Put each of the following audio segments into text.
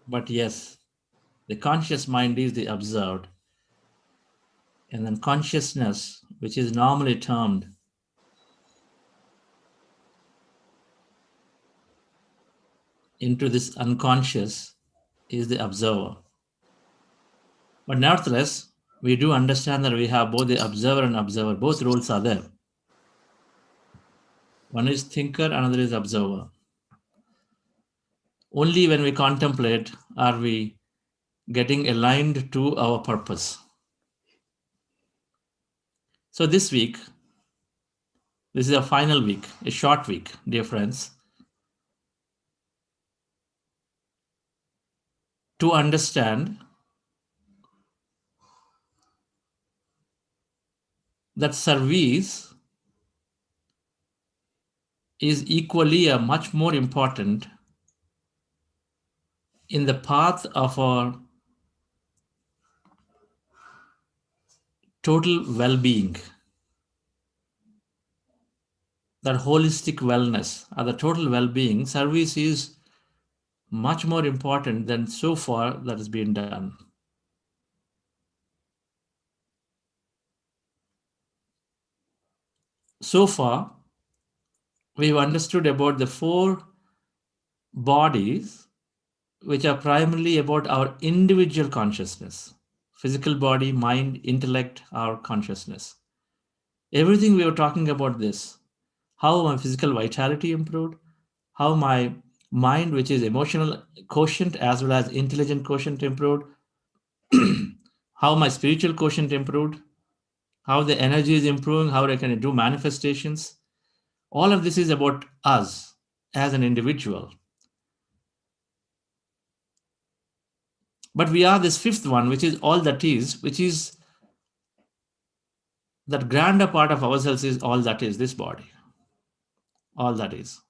But yes, the conscious mind is the observed. And then consciousness, which is normally termed into this unconscious, is the observer. But nevertheless, we do understand that we have both the observer and observer. Both roles are there. One is thinker, another is observer. Only when we contemplate are we getting aligned to our purpose. So this week, this is a final week, a short week, dear friends, to understand that service is equally a much more important in the path of our total well-being, that holistic wellness or the total well-being. Service is much more important than so far that has been done. So far, we've understood about the four bodies, which are primarily about our individual consciousness: physical body, mind, intellect, our consciousness. Everything we were talking about this, how my physical vitality improved, how my mind, which is emotional quotient as well as intelligent quotient, improved, how my spiritual quotient improved, how the energy is improving, how I can do manifestations. All of this is about us as an individual. But we are this fifth one, which is all that is, which is that grander part of ourselves, is all that is this body, all that is.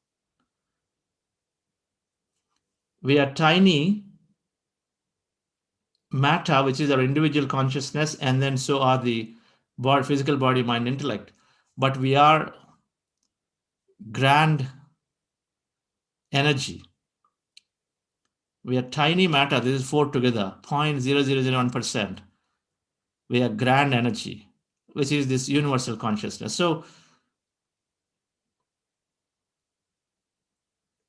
We are tiny matter, which is our individual consciousness, and then so are the body, physical body, mind, intellect. But we are grand energy. We are tiny matter. This is four together, 0.0001%. We are grand energy, which is this universal consciousness. So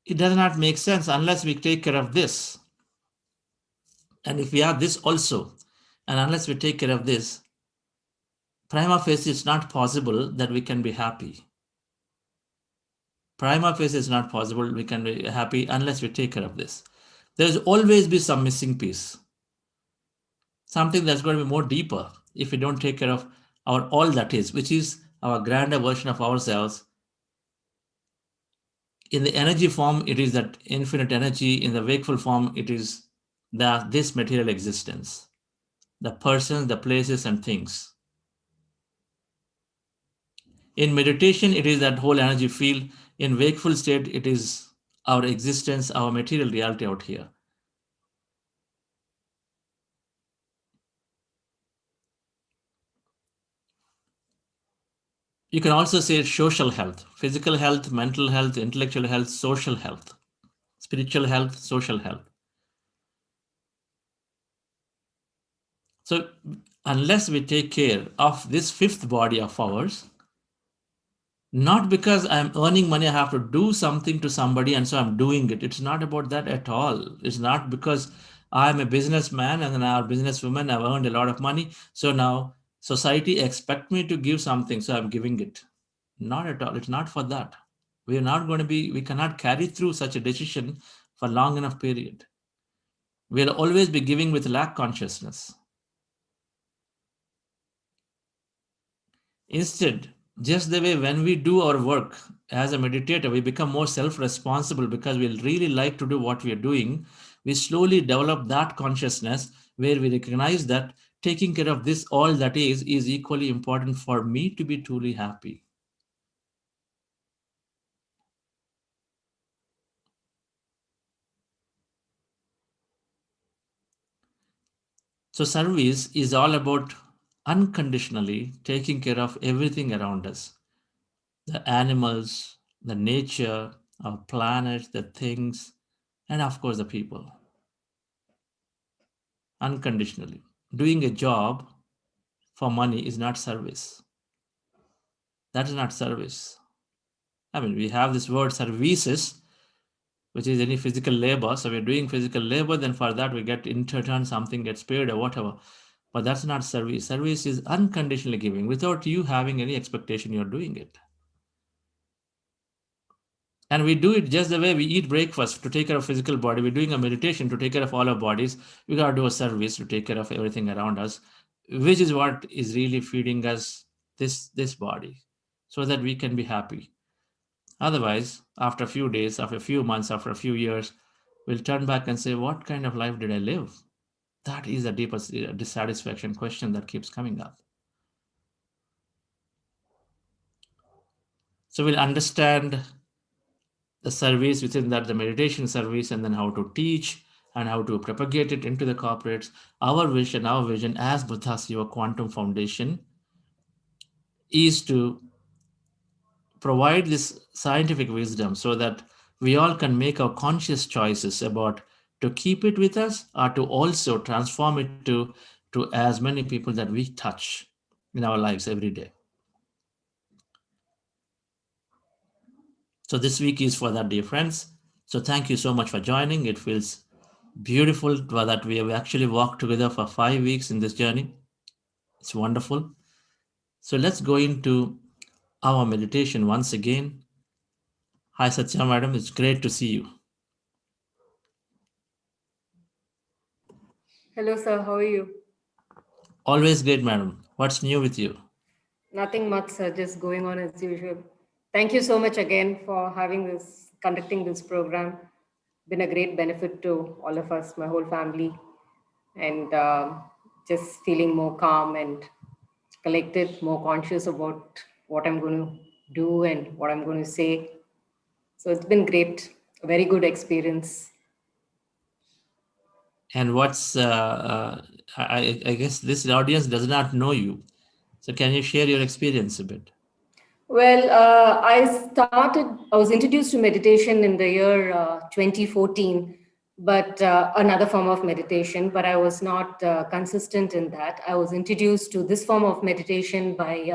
it does not make sense unless we take care of this. And if we are this also, and unless we take care of this, prima facie, it's not possible that we can be happy. Prima facie, it's not possible we can be happy unless we take care of this. There's always be some missing piece, something that's going to be more deeper if we don't take care of our all that is, which is our grander version of ourselves. In the energy form, it is that infinite energy. In the wakeful form, it is this material existence, the persons, the places, and things. In meditation, it is that whole energy field. In wakeful state, it is our existence, our material reality out here. You can also say social health, physical health, mental health, intellectual health, social health, spiritual health, social health. So unless we take care of this fifth body of ours, not because I'm earning money, I have to do something to somebody and so I'm doing it. It's not about that at all. It's not because I'm a businessman and then I'm a businesswoman, I've earned a lot of money, so now society expect me to give something, so I'm giving it. Not at all. It's not for that. We are not going to be, we cannot carry through such a decision for long enough period. We'll always be giving with lack consciousness. Instead, just the way when we do our work as a meditator, we become more self-responsible because we really like to do what we are doing. We slowly develop that consciousness where we recognize that taking care of this all that is equally important for me to be truly happy. So service is all about unconditionally taking care of everything around us, the animals, the nature, our planet, the things, and of course the people. unconditionally. Doing a job for money is not service. That is not service. I mean, we have this word services, which is any physical labor. So we're doing physical labor, then for that we get in return something gets paid or whatever. But that's not service. Service is unconditionally giving without you having any expectation you're doing it. And we do it just the way we eat breakfast to take care of physical body. We're doing a meditation to take care of all our bodies. We got to do a service to take care of everything around us, which is what is really feeding us this body so that we can be happy. Otherwise, after a few days, after a few months, after a few years, we'll turn back and say, what kind of life did I live? That is the deepest dissatisfaction question that keeps coming up. So we'll understand the service within that, the meditation service, and then how to teach and how to propagate it into the corporates. Our vision as Buddha Siva Quantum Foundation is to provide this scientific wisdom so that we all can make our conscious choices about to keep it with us or to also transform it to as many people that we touch in our lives every day. So this week is for that, dear friends. So thank you so much for joining. It feels beautiful that we have actually walked together for 5 weeks in this journey. It's wonderful. So let's go into our meditation once again. Hi Satya madam, it's great to see you. Hello, sir. How are you? Always great, madam. What's new with you? Nothing much, sir. Just going on as usual. Thank you so much again for conducting this program. Been a great benefit to all of us, my whole family, and just feeling more calm and collected, more conscious about what I'm going to do and what I'm going to say. So it's been great. A very good experience. And I guess this audience does not know you. So can you share your experience a bit? Well, I was introduced to meditation in the year 2014, but another form of meditation, but I was not consistent in that. I was introduced to this form of meditation by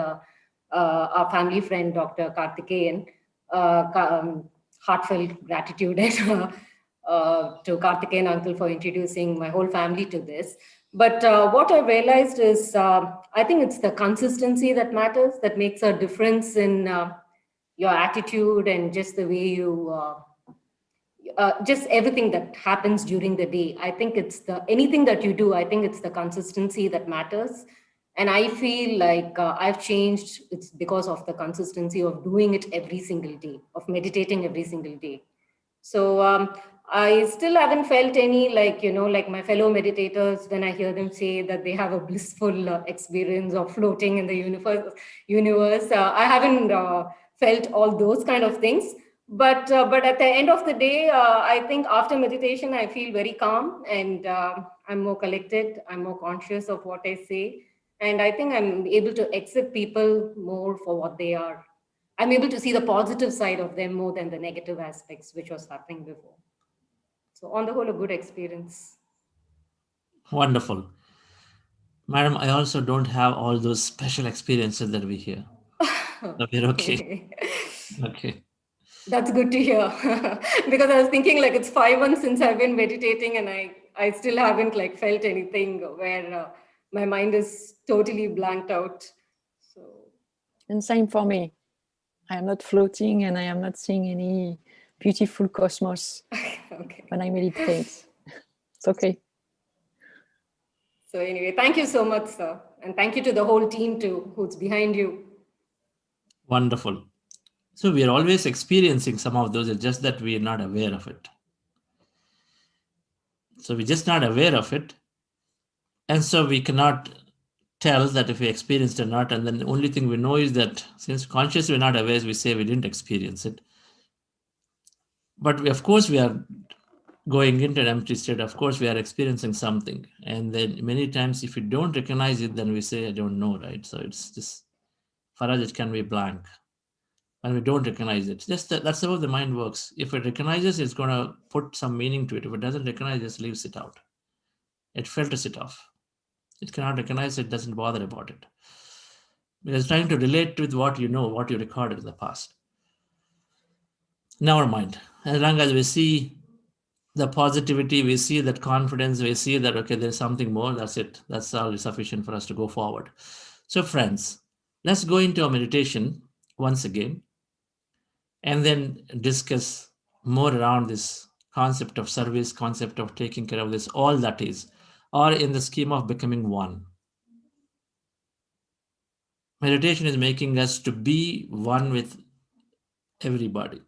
our family friend, Dr. Karthikeyan. Heartfelt gratitude to Karthikeyan uncle for introducing my whole family to this. But what I realized is I think it's the consistency that matters, that makes a difference in your attitude and just the way just everything that happens during the day. I think it's anything that you do, I think it's the consistency that matters. And I feel like I've changed. It's because of the consistency of doing it every single day, of meditating every single day. So I still haven't felt any, like my fellow meditators, when I hear them say that they have a blissful experience of floating in the universe. I haven't felt all those kind of things. But at the end of the day, I think after meditation, I feel very calm and I'm more collected. I'm more conscious of what I say. And I think I'm able to accept people more for what they are. I'm able to see the positive side of them more than the negative aspects, which was happening before. So, on the whole, a good experience. Wonderful. Madam, I also don't have all those special experiences that we hear. So we're okay. Okay. That's good to hear. Because I was thinking like it's 5 months since I've been meditating and I still haven't like felt anything where my mind is totally blanked out. So. And same for me. I am not floating and I am not seeing any beautiful cosmos Okay. when I meditate. It's okay. So anyway, thank you so much, sir. And thank you to the whole team too, who's behind you. Wonderful. So we are always experiencing some of those, it's just that we are not aware of it. So we're just not aware of it. And so we cannot tell that if we experienced or not. And then the only thing we know is that since conscious we're not aware, we say we didn't experience it. But of course, we are going into an empty state. Of course, we are experiencing something. And then many times, if we don't recognize it, then we say, I don't know, right? So it's just, for us, it can be blank. And we don't recognize it. Just that's how the mind works. If it recognizes, it's going to put some meaning to it. If it doesn't recognize, it just leaves it out. It filters it off. It cannot recognize it, doesn't bother about it. Because it's trying to relate with what you know, what you recorded in the past. Never mind. As long as we see the positivity, we see that confidence, we see that, okay, there's something more, that's it. That's all sufficient for us to go forward. So, friends, let's go into a meditation once again and then discuss more around this concept of service, concept of taking care of this, all that is, or in the scheme of becoming one. Meditation is making us to be one with everybody.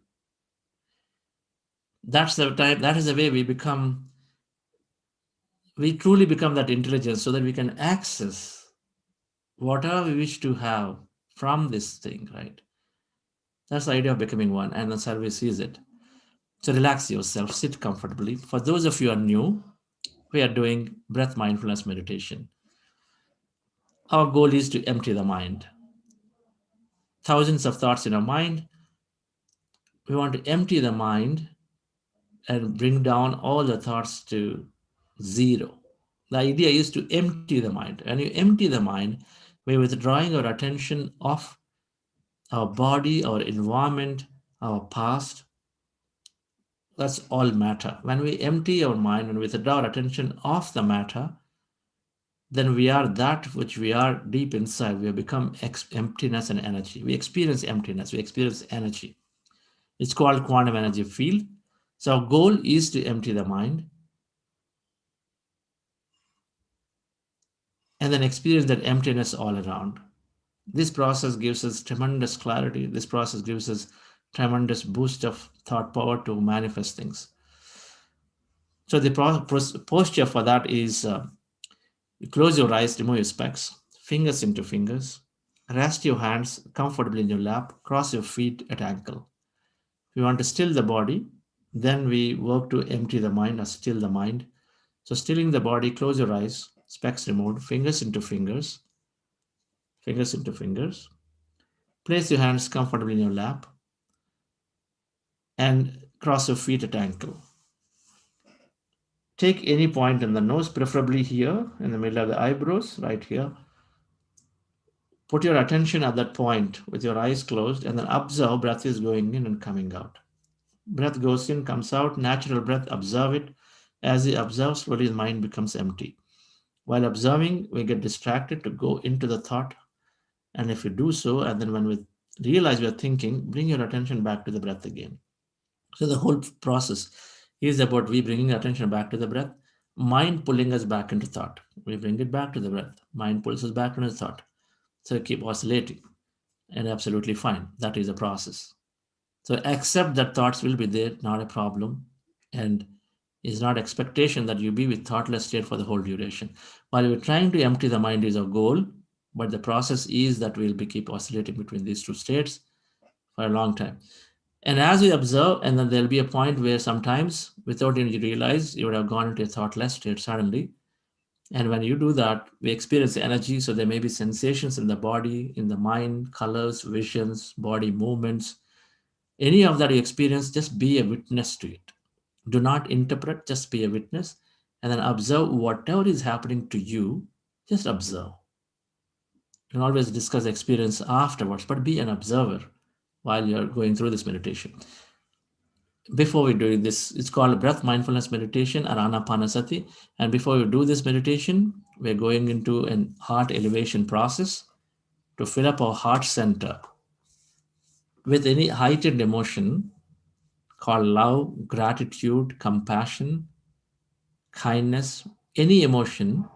That's the time, that is the way we truly become that intelligence so that we can access whatever we wish to have from this thing, right? That's the idea of becoming one, and the service is it. So relax yourself, sit comfortably. For those of you who are new, we are doing breath mindfulness meditation. Our goal is to empty the mind. Thousands of thoughts in our mind. We want to empty the mind and bring down all the thoughts to zero. The idea is to empty the mind. When you empty the mind, we're withdrawing our attention off our body, our environment, our past. That's all matter. When we empty our mind and withdraw our attention off the matter, then we are that which we are deep inside. We become emptiness and energy. We experience emptiness, we experience energy. It's called quantum energy field. So our goal is to empty the mind and then experience that emptiness all around. This process gives us tremendous clarity. This process gives us tremendous boost of thought power to manifest things. So the posture for that is you close your eyes, remove your specs, fingers into fingers, rest your hands comfortably in your lap, cross your feet at ankle. If you want to still the body, then we work to empty the mind or still the mind. So stilling the body, close your eyes, specs removed, fingers into fingers, fingers into fingers. Place your hands comfortably in your lap and cross your feet at ankle. Take any point in the nose, preferably here in the middle of the eyebrows, right here. Put your attention at that point with your eyes closed and then observe breath is going in and coming out. Breath goes in, comes out, natural breath, observe it. As you observe, slowly the mind becomes empty. While observing, we get distracted to go into the thought. And if you do so, and then when we realize we are thinking, bring your attention back to the breath again. So the whole process is about we bringing attention back to the breath, mind pulling us back into thought. We bring it back to the breath, mind pulls us back into thought. So keep oscillating and absolutely fine. That is a process. So accept that thoughts will be there, not a problem. And is not expectation that you be with thoughtless state for the whole duration. While we're trying to empty the mind is our goal, but the process is that we'll be keep oscillating between these two states for a long time. And as we observe, and then there'll be a point where sometimes, without even you realize, you would have gone into a thoughtless state suddenly. And when you do that, we experience energy. So there may be sensations in the body, in the mind, colors, visions, body movements. Any of that you experience, just be a witness to it. Do not interpret, just be a witness. And then observe whatever is happening to you, just observe. You can always discuss the experience afterwards, but be an observer while you're going through this meditation. Before we do this, it's called breath mindfulness meditation or anapanasati. And before we do this meditation, we're going into an heart elevation process to fill up our heart center with any heightened emotion called love, gratitude, compassion, kindness, any emotion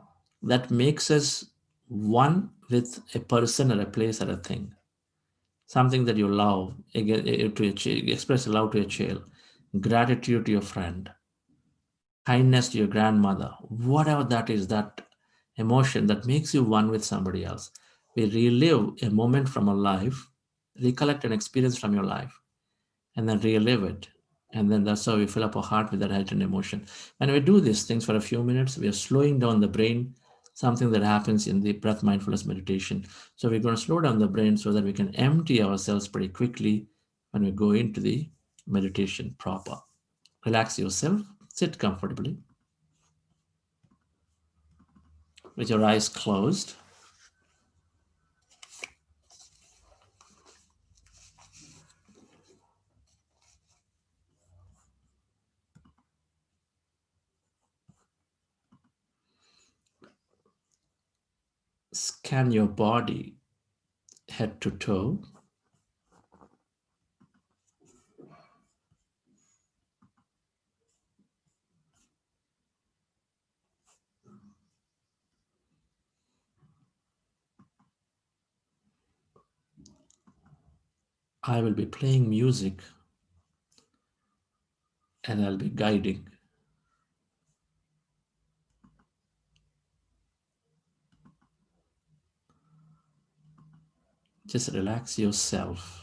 that makes us one with a person or a place or a thing. Something that you love, to express love to a child, gratitude to your friend, kindness to your grandmother, whatever that is, that emotion that makes you one with somebody else. We relive a moment from our life, recollect an experience from your life, and then relive it. And then that's how we fill up our heart with that heightened emotion. When we do these things for a few minutes, we are slowing down the brain, something that happens in the breath mindfulness meditation. So we're going to slow down the brain so that we can empty ourselves pretty quickly when we go into the meditation proper. Relax yourself, sit comfortably. with your eyes closed. Scan your body head to toe. I will be playing music and I'll be guiding. Just relax yourself.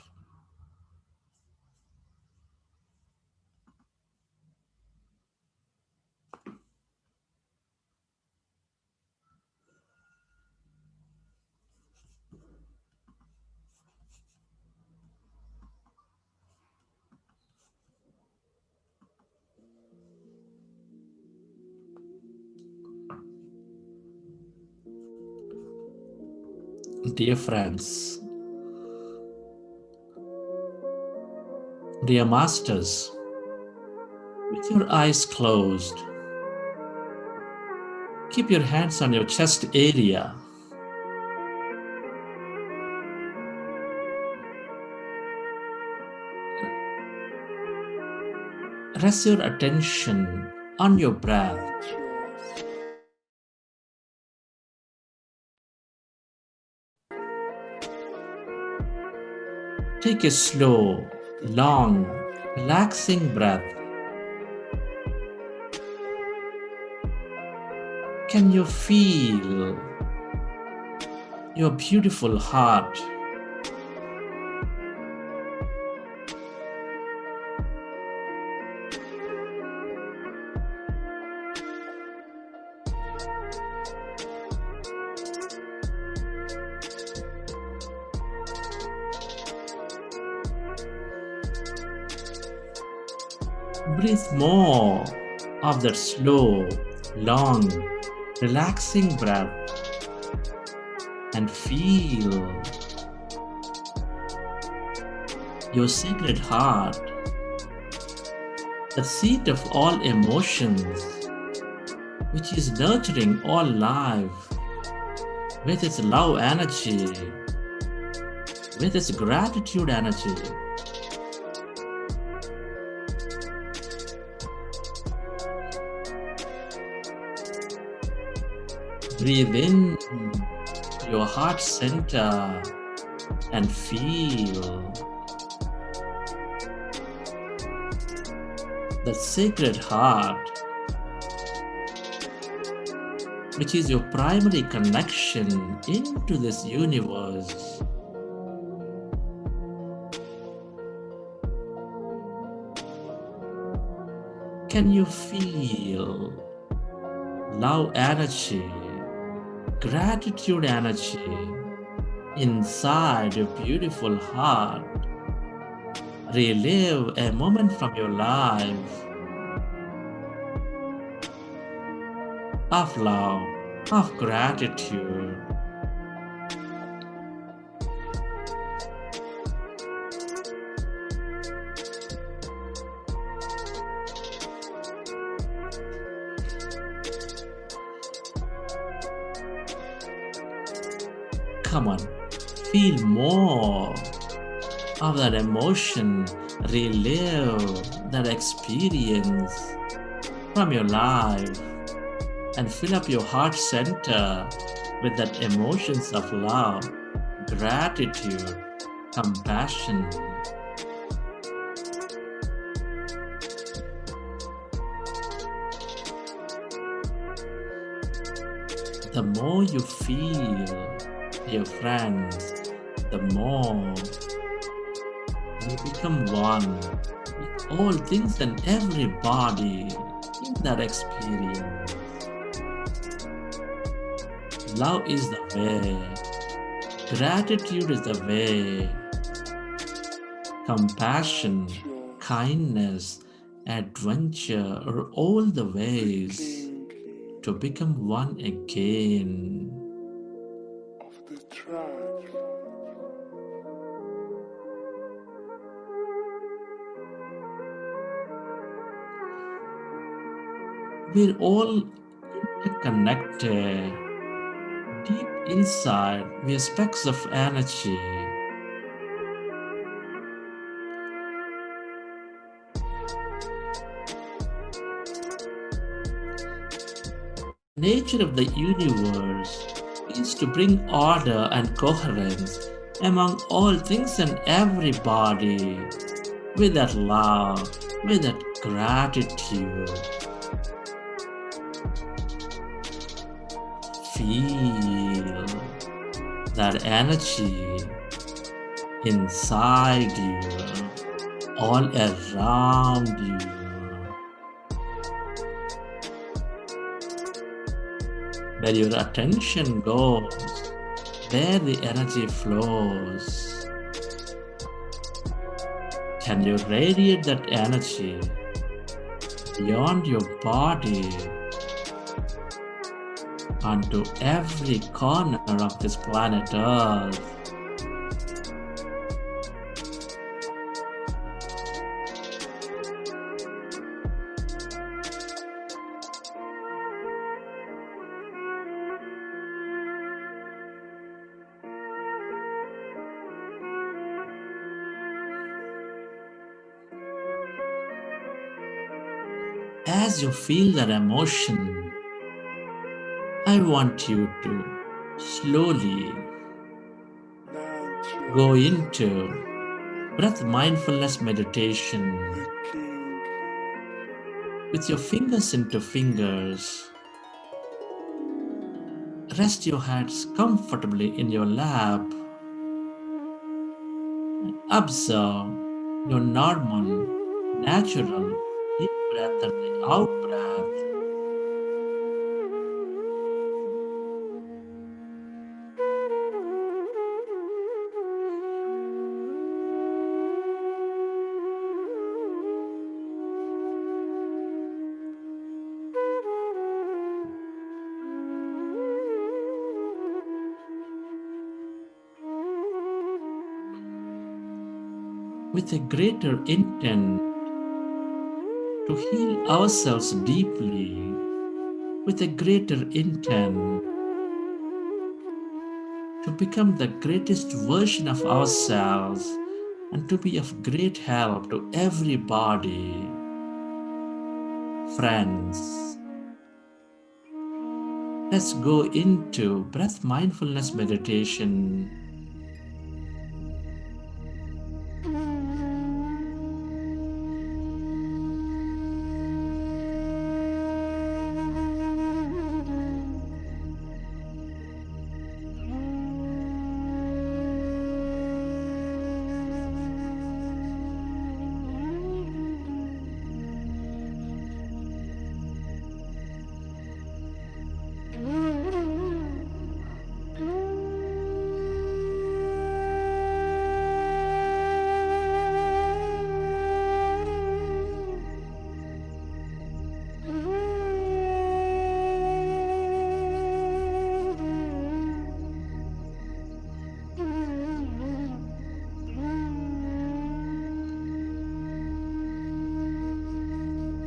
Dear friends, dear masters, with your eyes closed, keep your hands on your chest area. Rest your attention on your breath. Take a slow, long, relaxing breath. Can you feel your beautiful heart? Breathe more of that slow, long, relaxing breath and feel your sacred heart, the seat of all emotions, which is nurturing all life with its love energy, with its gratitude energy. Breathe in your heart center and feel the sacred heart, which is your primary connection into this universe. Can you feel love energy, gratitude energy inside your beautiful heart? Relive a moment from your life of love, of gratitude. Come on, feel more of that emotion, relive that experience from your life and fill up your heart center with that emotions of love, gratitude, compassion. The more you feel, dear friends, the more you become one with all things and everybody in that experience. Love is the way, gratitude is the way, compassion, kindness, adventure are all the ways. to become one again. of the track. We're all interconnected. Deep inside, we are specks of energy. Nature of the universe is to bring order and coherence among all things and everybody, with that love, with that gratitude. Feel that energy inside you, all around you. Where your attention goes, there the energy flows. Can you radiate that energy beyond your body onto every corner of this planet Earth? As you feel that emotion, I want you to slowly go into breath mindfulness meditation with your fingers into fingers. Rest your hands comfortably in your lap. Observe your normal, natural in-breath and the out-breath. With a greater intent to heal ourselves deeply, with a greater intent to become the greatest version of ourselves and to be of great help to everybody. Friends, let's go into breath mindfulness meditation.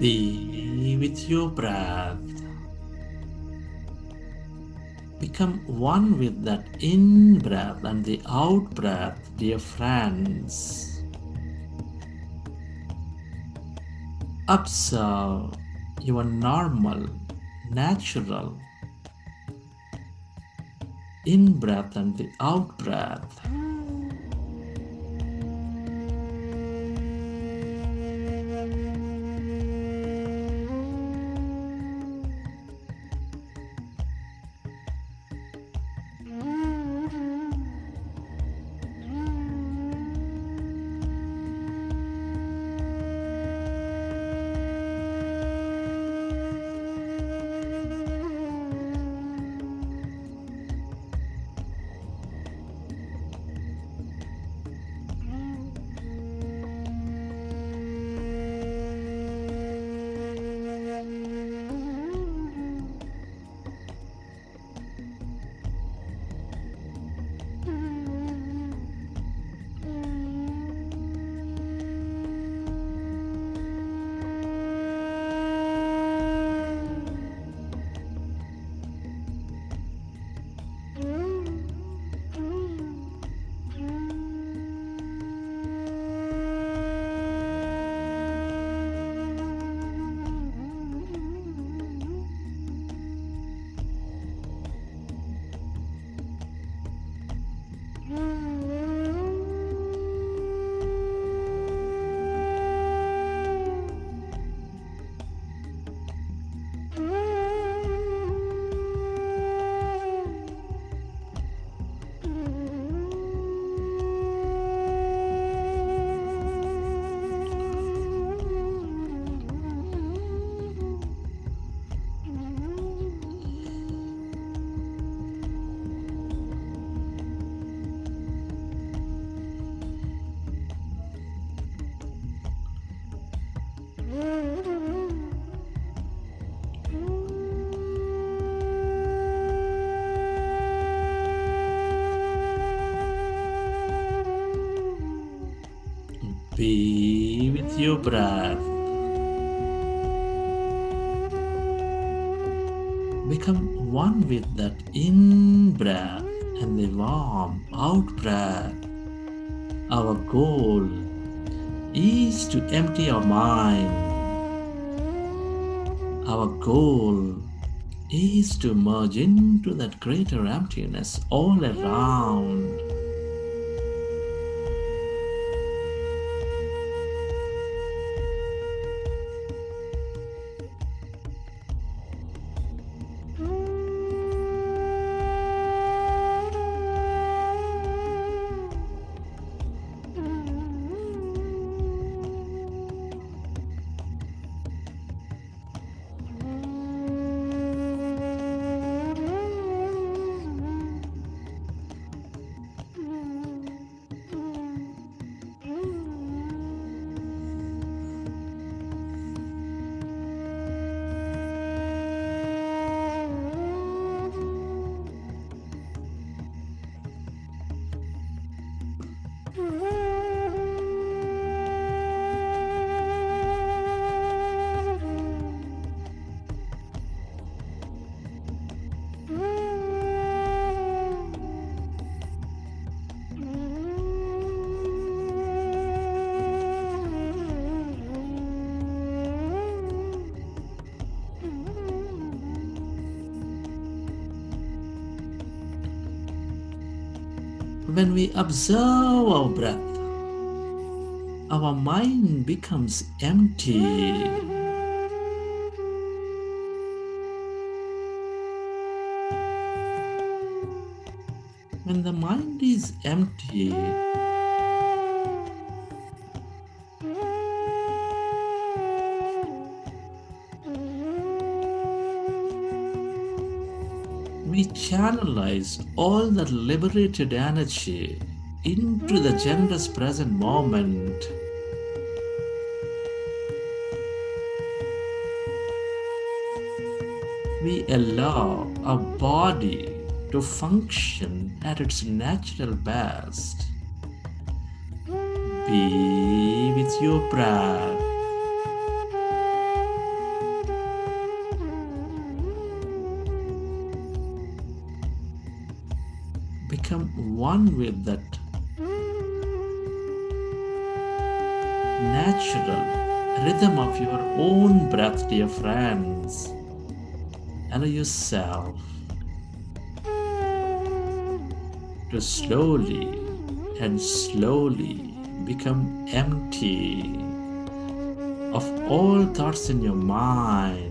Be with your breath. Become one with that in-breath and the out-breath, dear friends. Observe your normal, natural in-breath and the out-breath. Be with your breath. Become one with that in breath and the warm out breath. Our goal is to empty our mind. Our goal is to merge into that greater emptiness all around. When we observe our breath, our mind becomes empty. When the mind is empty, we channelize all that liberated energy into the generous present moment. We allow our body to function at its natural best. Be with your breath. Become one with that natural rhythm of your own breath, dear friends. Allow yourself to slowly and slowly become empty of all thoughts in your mind.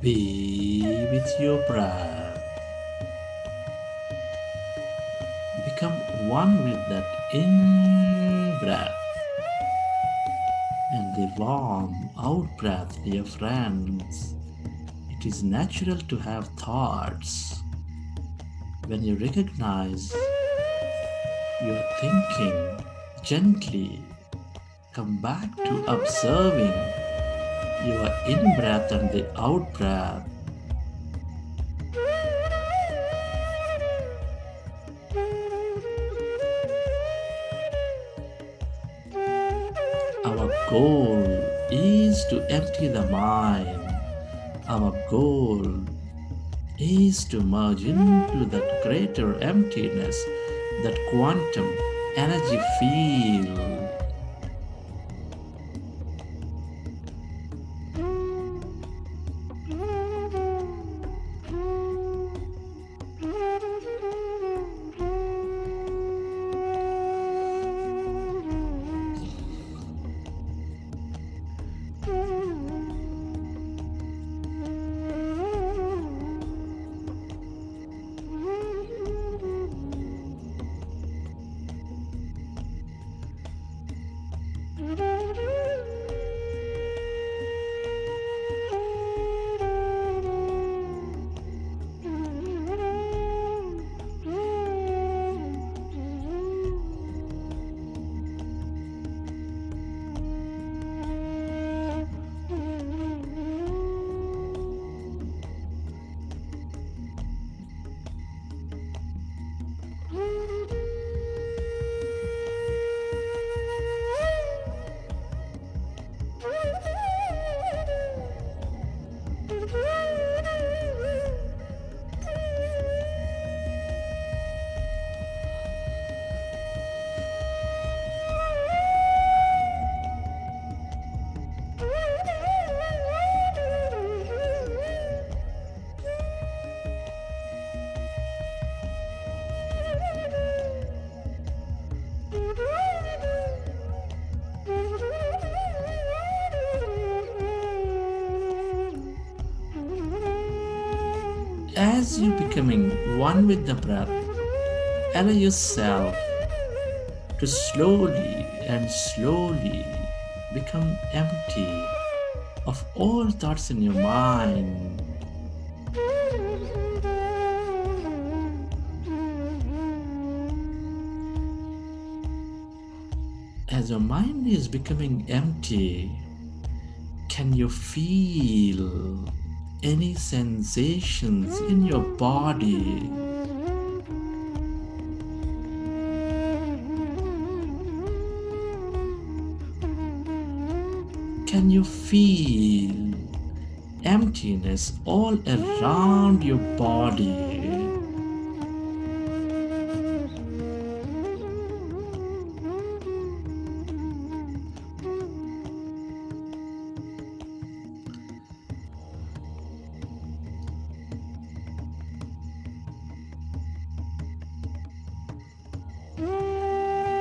Be with your breath. Become one with that in breath and the warm out breath, dear friends. It is natural to have thoughts. When you recognize your thinking, gently come back to observing your in breath and the out breath. Our goal is to empty the mind. Our goal is to merge into that greater emptiness, that quantum energy field. As you becoming one with the breath, allow yourself to slowly and slowly become empty of all thoughts in your mind. As your mind is becoming empty, can you feel any sensations in your body? Can you feel emptiness all around your body?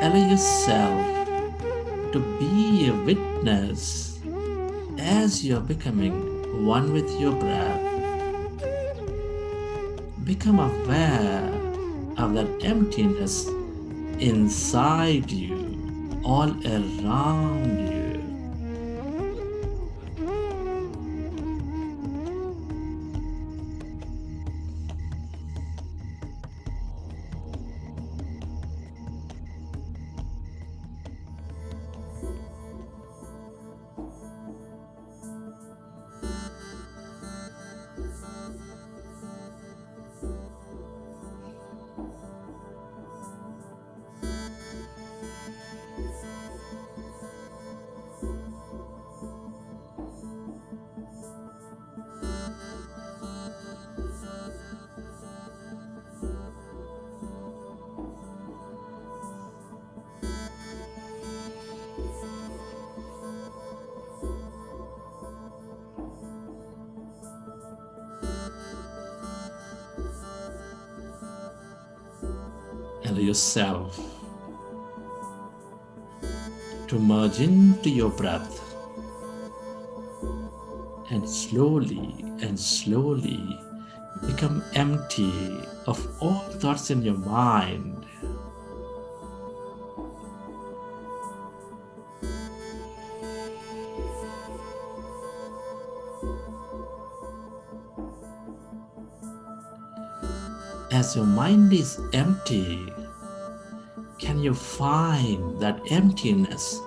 Allow yourself to be a witness as you're becoming one with your breath. Become aware of that emptiness inside you, all around you. Allow yourself to merge into your breath and slowly become empty of all thoughts in your mind. As your mind is empty, can you find that emptiness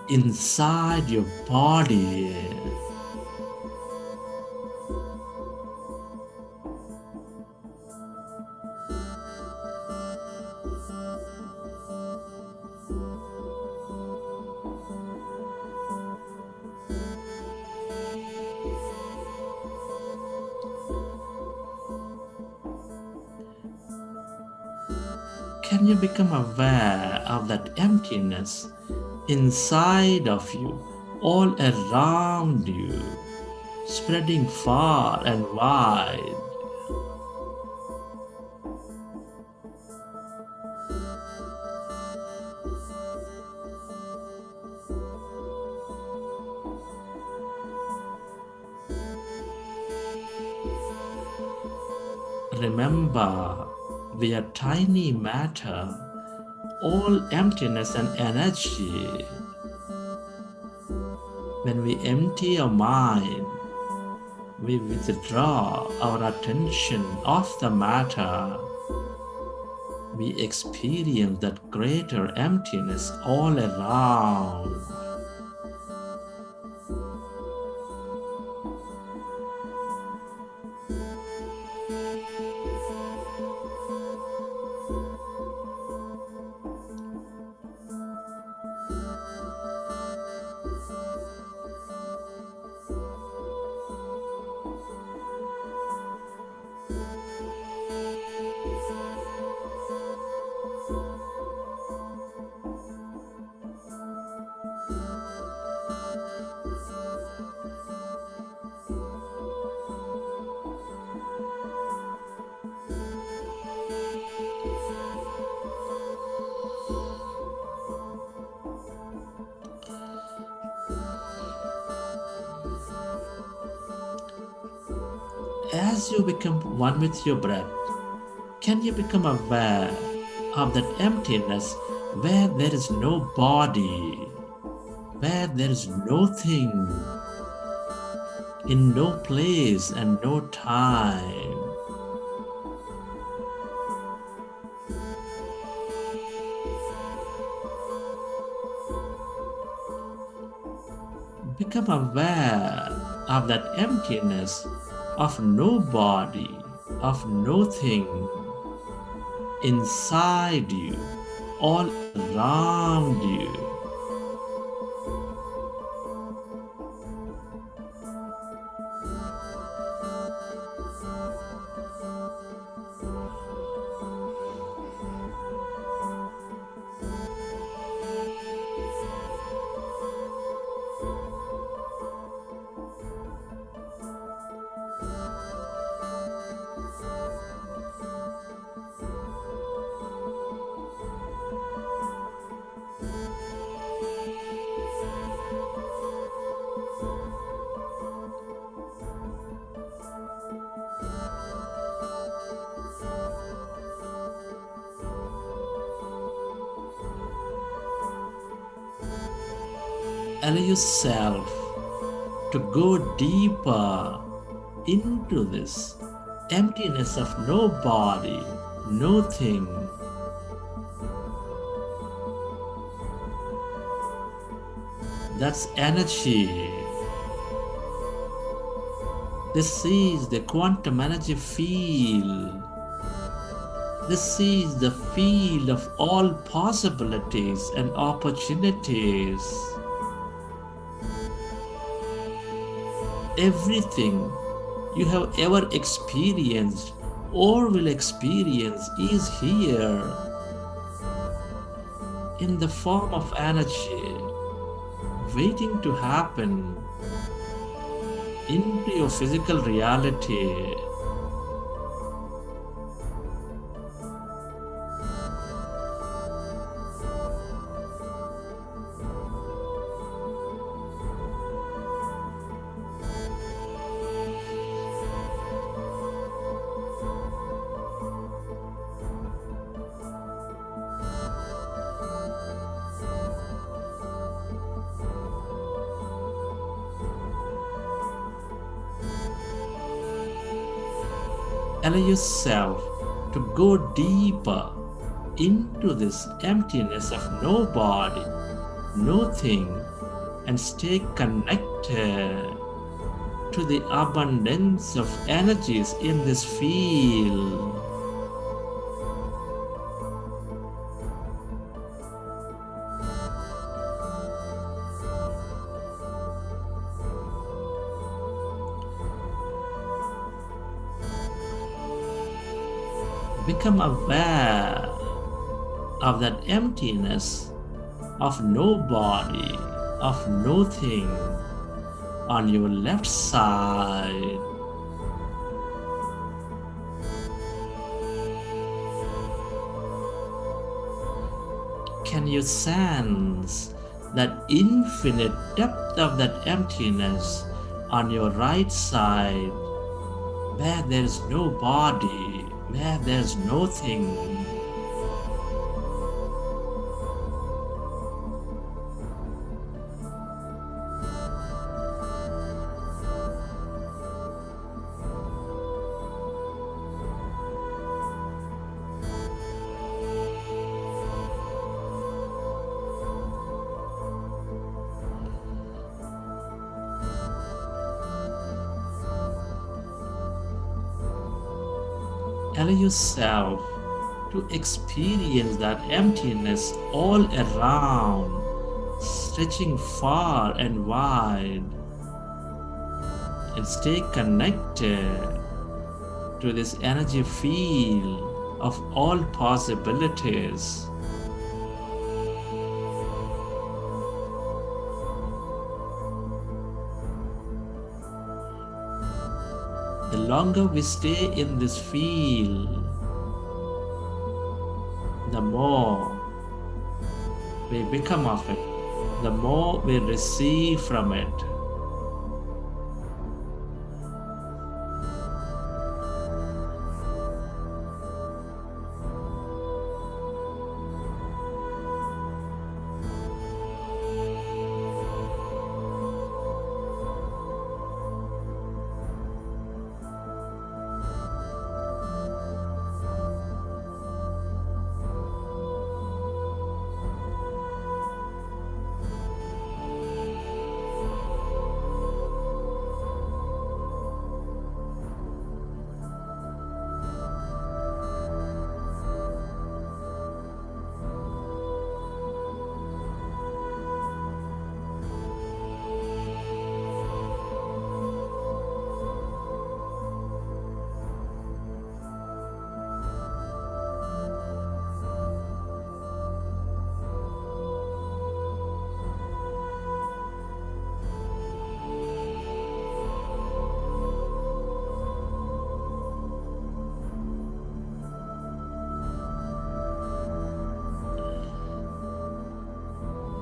inside your body? Can you become aware of that emptiness inside of you, all around you, spreading far and wide? Remember, we are tiny matter, all emptiness and energy. When we empty our mind, we withdraw our attention off the matter. We experience that greater emptiness all around. As you become one with your breath, can you become aware of that emptiness where there is no body, where there is no thing, in no place and no time? Become aware of that emptiness of no body, of no thing, inside you, all around you. Allow yourself to go deeper into this emptiness of no body, no thing. That's energy. This is the quantum energy field. This is the field of all possibilities and opportunities. Everything you have ever experienced or will experience is here in the form of energy, waiting to happen into your physical reality. Allow yourself to go deeper into this emptiness of no body, no thing, and stay connected to the abundance of energies in this field. Become aware of that emptiness of no body, of no thing on your left side. Can you sense that infinite depth of that emptiness on your right side, where there's no body, where there's no thing? Allow yourself to experience that emptiness all around, stretching far and wide, and stay connected to this energy field of all possibilities. The longer we stay in this field, the more we become of it, the more we receive from it.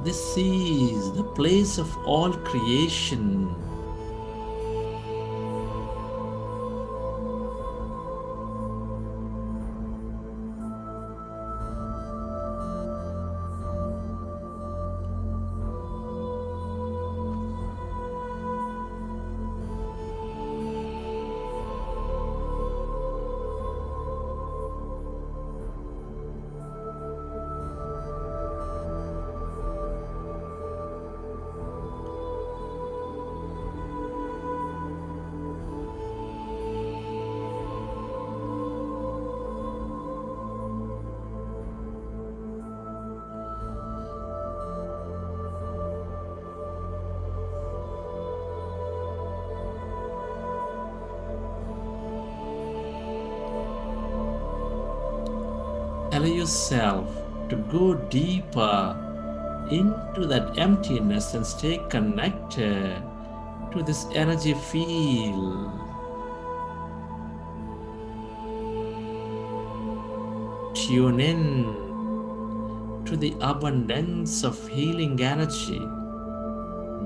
This is the place of all creation. Allow yourself to go deeper into that emptiness and stay connected to this energy field. Tune in to the abundance of healing energy,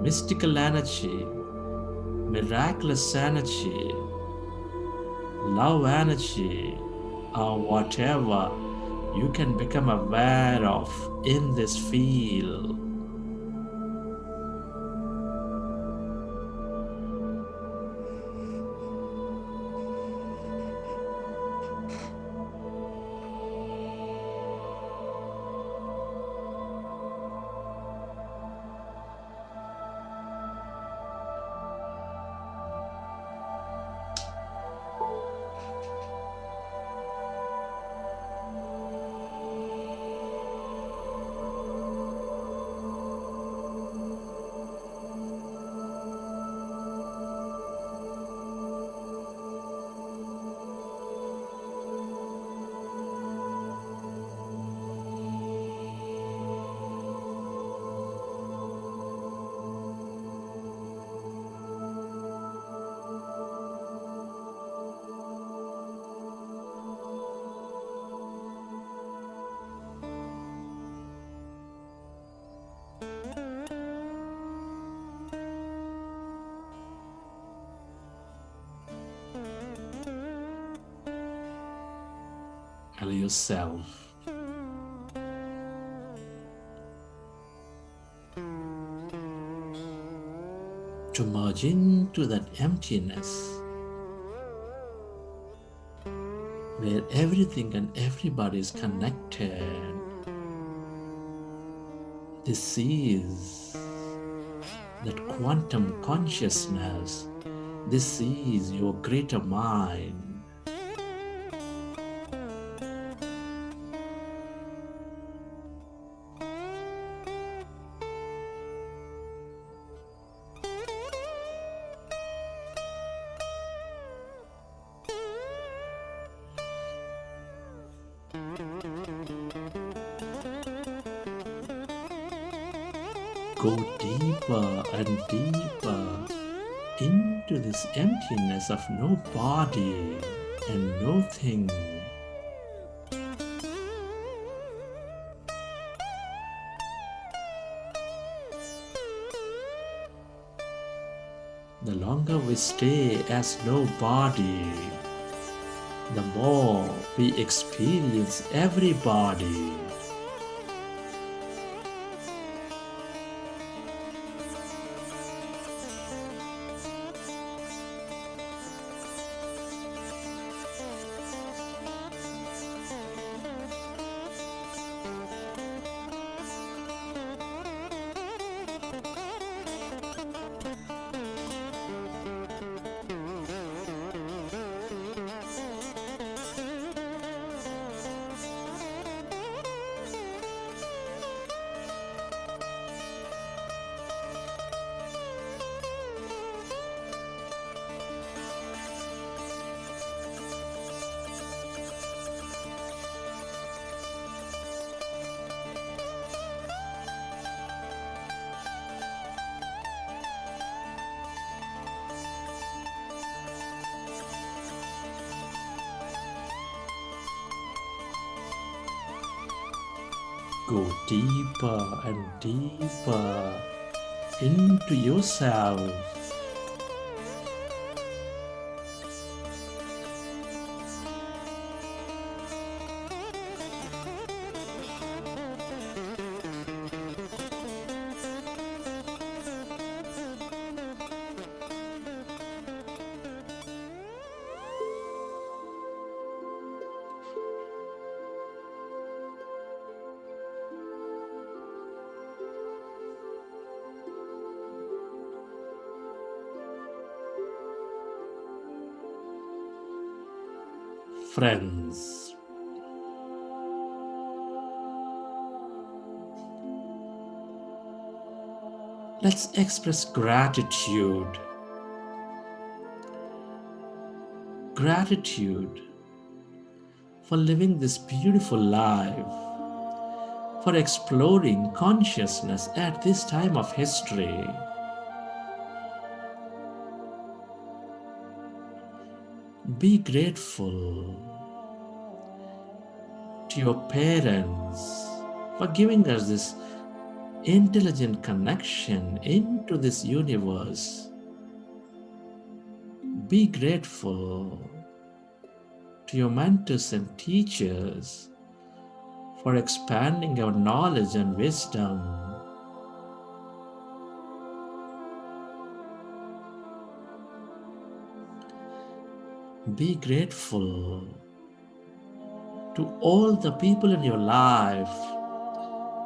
mystical energy, miraculous energy, love energy, or whatever you can become aware of in this field. Allow yourself to merge into that emptiness where everything and everybody is connected. This is that quantum consciousness. This is your greater mind. Go deeper and deeper into this emptiness of no body and no thing. The longer we stay as no body, the more we experience everybody. Go deeper and deeper into yourself. Friends, let's express gratitude. Gratitude for living this beautiful life, for exploring consciousness at this time of history. Be grateful to your parents for giving us this intelligent connection into this universe. Be grateful to your mentors and teachers for expanding our knowledge and wisdom. Be grateful to all the people in your life,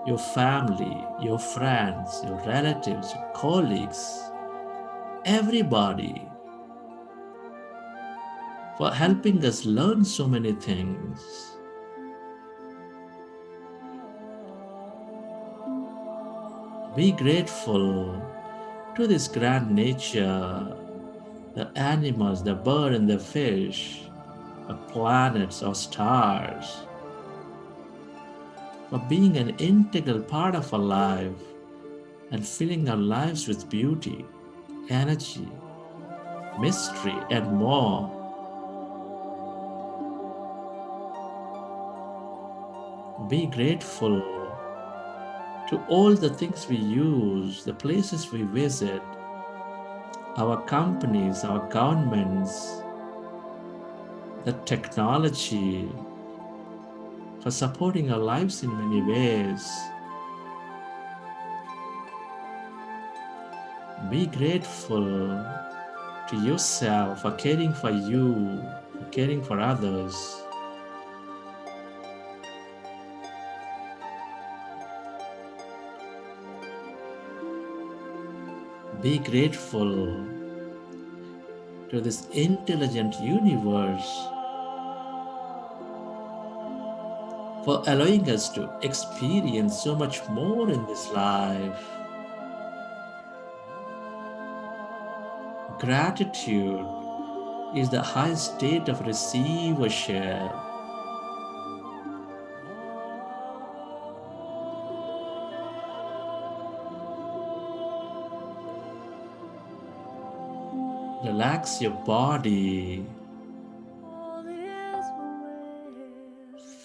your family, your friends, your relatives, your colleagues, everybody, for helping us learn so many things. Be grateful to this grand nature, the animals, the bird and the fish, the planets or stars, for being an integral part of our life and filling our lives with beauty, energy, mystery, and more. Be grateful to all the things we use, the places we visit, our companies, our governments, the technology, for supporting our lives in many ways. Be grateful to yourself for caring for you, for caring for others. Be grateful to this intelligent universe for allowing us to experience so much more in this life. Gratitude is the highest state of receivership. Relax your body.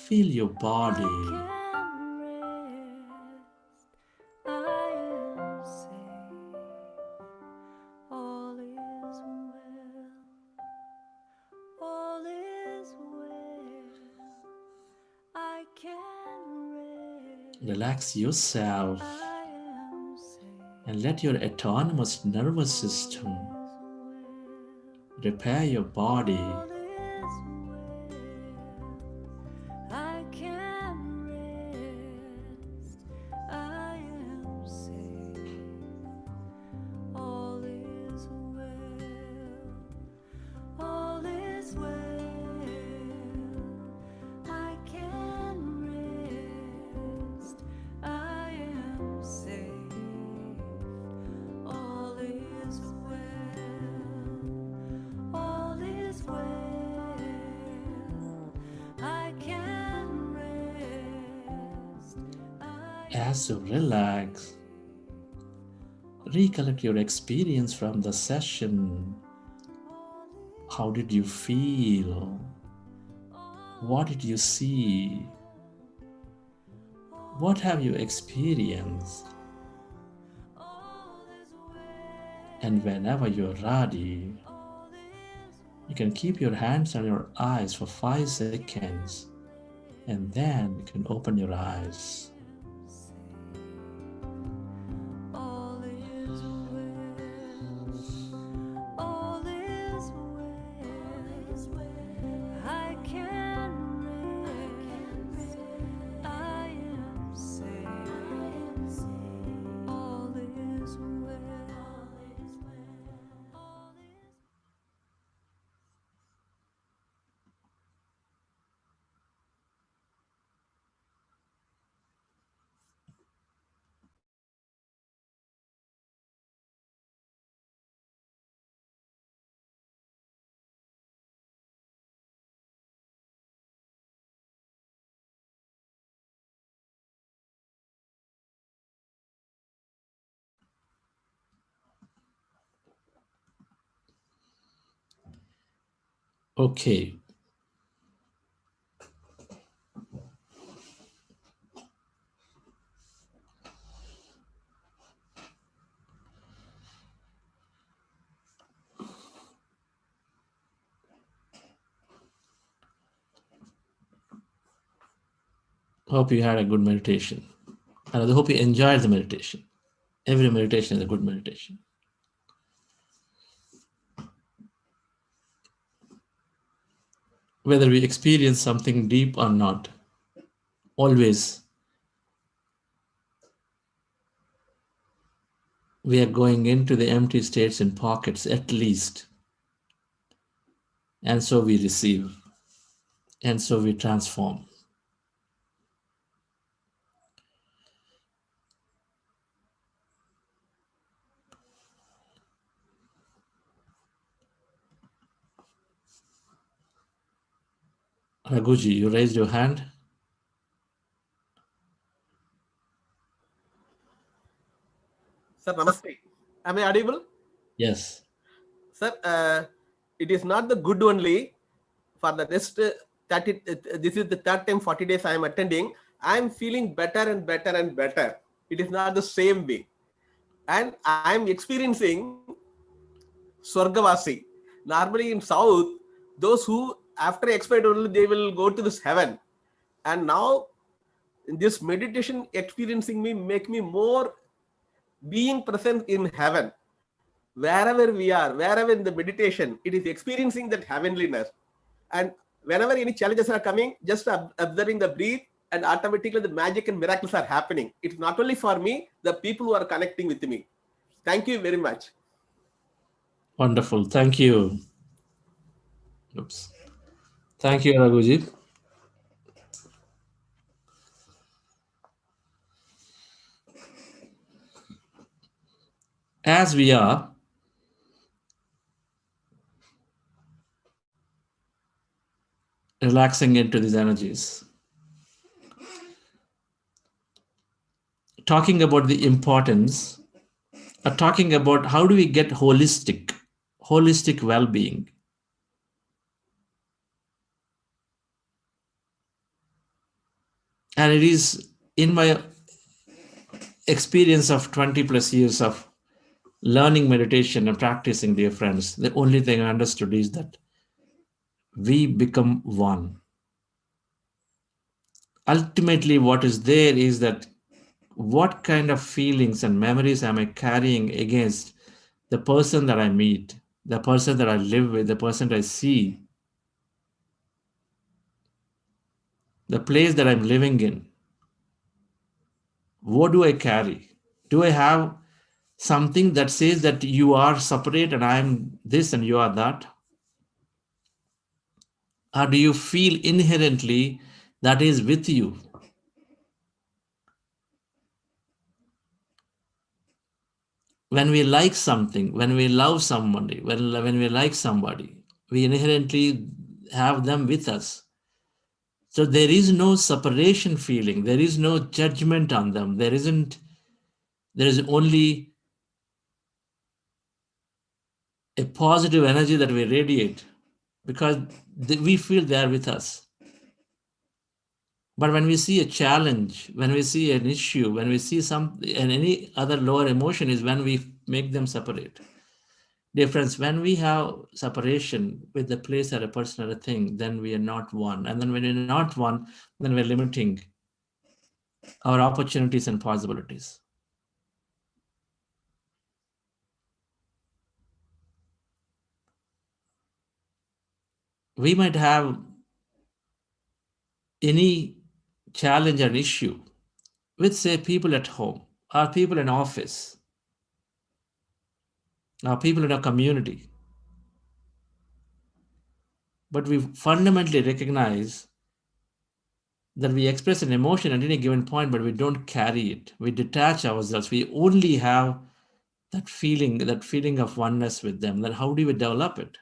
Feel your body. Relax yourself and let your autonomous nervous system repair your body. As you relax, recollect your experience from the session. How did you feel? What did you see? What have you experienced? And whenever you're ready, you can keep your hands on your eyes for 5 seconds, and then you can open your eyes. Okay. Hope you had a good meditation. And I hope you enjoyed the meditation. Every meditation is a good meditation. Whether we experience something deep or not, always we are going into the empty states in pockets at least. And so we receive. And so we transform. Raghuji, you raised your hand? Sir, namaste. Am I audible? Yes. Sir, it is not the good only. For the next 30, this is the third time 40 days I am attending. I am feeling better and better and better. It is not the same way. And I am experiencing Swargavasi. Normally in South, those who after expired only they will go to this heaven. And now this meditation experiencing me make me more being present in heaven. Wherever we are, wherever in the meditation, it is experiencing that heavenliness. And whenever any challenges are coming, just observing the breath, and automatically the magic and miracles are happening. It's not only for me, the people who are connecting with me. Thank you very much. Wonderful. Thank you. Oops. Thank you, Raghuji. As we are relaxing into these energies, talking about the importance, talking about how do we get holistic well-being. And it is in my experience of 20 plus years of learning meditation and practicing, dear friends, the only thing I understood is that we become one. Ultimately, what is there is that what kind of feelings and memories am I carrying against the person that I meet, the person that I live with, the person that I see, the place that I'm living in? What do I carry? Do I have something that says that you are separate and I'm this and you are that? Or do you feel inherently that is with you? When we like something, when we love somebody, when we like somebody, we inherently have them with us. So there is no separation feeling. There is no judgment on them. There is only a positive energy that we radiate because we feel they are with us. But when we see a challenge, when we see an issue, when we see and any other lower emotion is when we make them separate. Difference, when we have separation with the place or a person or a thing, then we are not one. And then when we're not one, then we're limiting our opportunities and possibilities. We might have any challenge or issue with, say, people at home, or people in office, or people in a community. But we fundamentally recognize that we express an emotion at any given point, but we don't carry it. We detach ourselves. We only have that feeling of oneness with them. Then how do we develop it?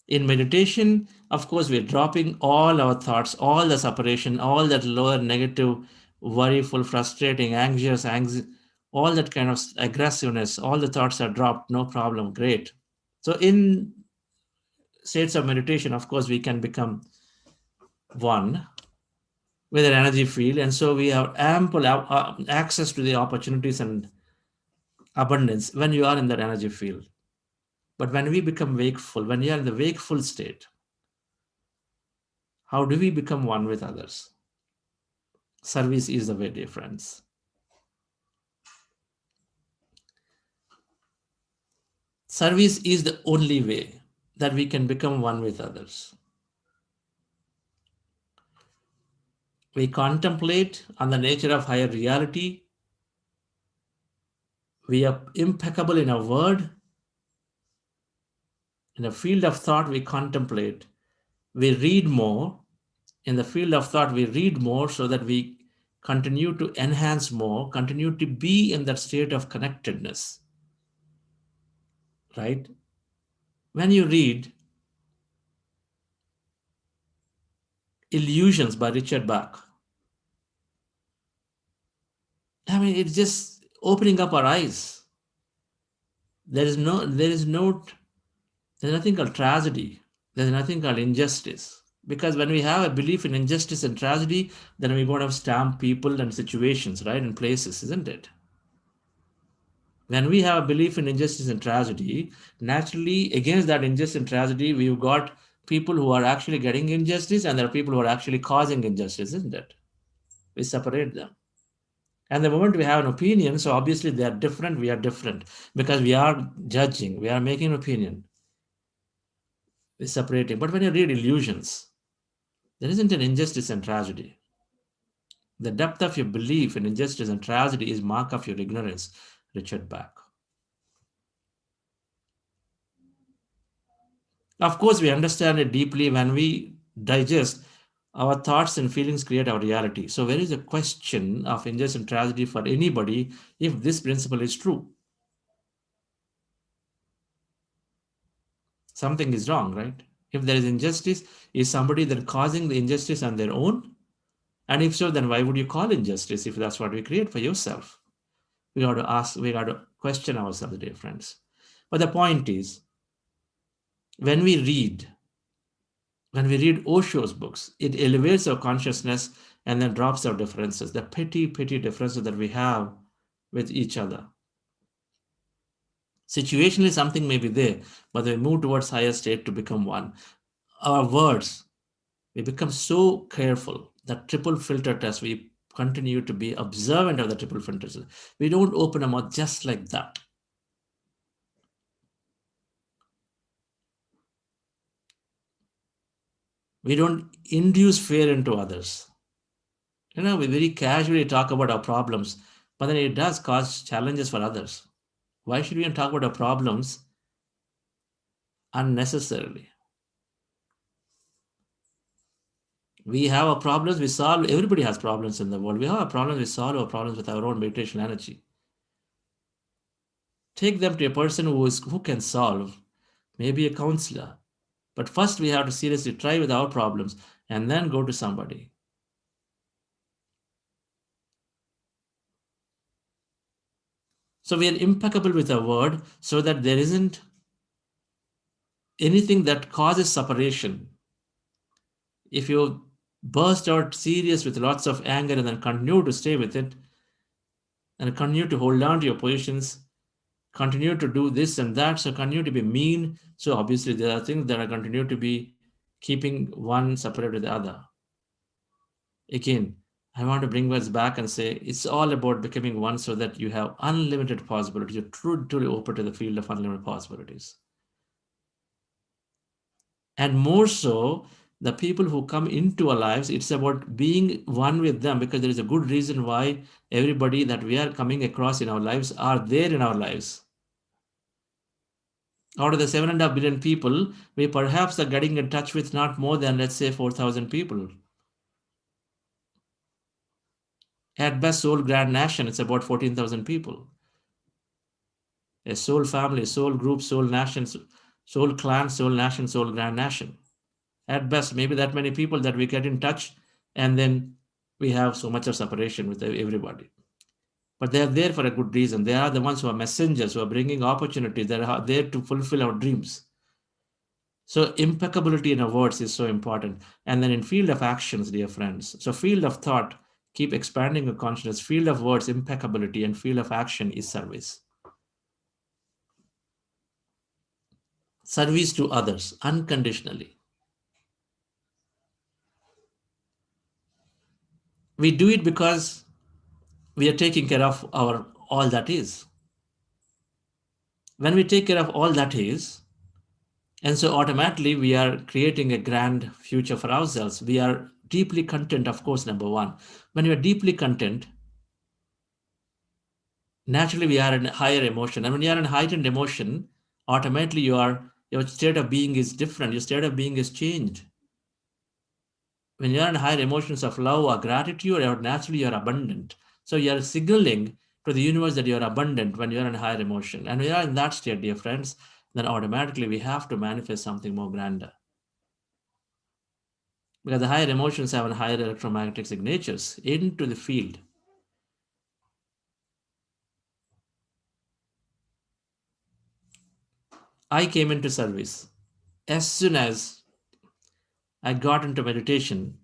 In meditation, of course, we're dropping all our thoughts, all the separation, all that lower negative, worryful, frustrating, anxious, all that kind of aggressiveness, all the thoughts are dropped, no problem, great. So in states of meditation, of course, we can become one with an energy field. And so we have ample access to the opportunities and abundance when you are in that energy field. But when we become wakeful, when you are in the wakeful state, how do we become one with others? Service is the way, dear friends. Service is the only way that we can become one with others. We contemplate on the nature of higher reality. We are impeccable in our word. In the field of thought, we contemplate. We read more. In the field of thought, we read more so that we continue to enhance more, continue to be in that state of connectedness. Right? When you read Illusions by Richard Bach, I mean, it's just opening up our eyes. There's nothing called tragedy. There's nothing called injustice. Because when we have a belief in injustice and tragedy, then we're going to stamp people and situations, right, and places, isn't it? When we have a belief in injustice and tragedy, naturally, against that injustice and tragedy, we've got people who are actually getting injustice and there are people who are actually causing injustice, isn't it? We separate them. And the moment we have an opinion, so obviously they are different, we are different, because we are judging, we are making an opinion. We're separating. But when you read illusions, there isn't an injustice and tragedy. The depth of your belief in injustice and tragedy is mark of your ignorance, Richard Bach. Of course, we understand it deeply when we digest. Our thoughts and feelings create our reality. So, where is the question of injustice and tragedy for anybody if this principle is true? Something is wrong, right? If there is injustice, is somebody then causing the injustice on their own? And if so, then why would you call injustice if that's what we create for yourself? We got to ask, we got to question ourselves, dear friends. But the point is, when we read Osho's books, it elevates our consciousness and then drops our differences, the petty differences that we have with each other. Situationally, something may be there, but we move towards higher state to become one. Our words, we become so careful. That triple filter test, we continue to be observant of the triple filter test. We don't open our mouth just like that. We don't induce fear into others. We very casually talk about our problems, but then it does cause challenges for others. Why should we even talk about our problems unnecessarily? We have our problems, we solve. Everybody has problems in the world. We have our problems, we solve our problems with our own meditation energy. Take them to a person who can solve, maybe a counselor. But first, we have to seriously try with our problems and then go to somebody. So we are impeccable with our word so that there isn't anything that causes separation. If you burst out serious with lots of anger and then continue to stay with it and continue to hold on to your positions, continue to do this and that, so continue to be mean. So obviously there are things that are continue to be keeping one separate with the other. Again, I want to bring us back and say it's all about becoming one so that you have unlimited possibilities. You're truly open to the field of unlimited possibilities. And more so, the people who come into our lives, it's about being one with them, because there is a good reason why everybody that we are coming across in our lives are there in our lives. Out of the 7.5 billion people, we perhaps are getting in touch with not more than, let's say, 4,000 people. At best, Soul Grand Nation, it's about 14,000 people. A soul family, soul group, soul nation, soul clan, soul nation, soul Grand Nation. At best, maybe that many people that we get in touch, and then we have so much of separation with everybody. But they are there for a good reason. They are the ones who are messengers, who are bringing opportunities, that are there to fulfill our dreams. So impeccability in our words is so important. And then in field of actions, dear friends, so field of thought, keep expanding your consciousness. Field of words, impeccability, and field of action is service. Service to others unconditionally. We do it because we are taking care of our all that is. When we take care of all that is, and so automatically we are creating a grand future for ourselves. We are deeply content, of course, number one. When you are deeply content, naturally we are in higher emotion. And when you are in heightened emotion, automatically your state of being is different. Your state of being is changed. When you are in higher emotions of love or gratitude, or naturally you're abundant. So you're signaling to the universe that you're abundant when you're in higher emotion. And when you are in that state, dear friends, then automatically we have to manifest something more grander. Because the higher emotions have higher electromagnetic signatures into the field. I came into service. As soon as I got into meditation,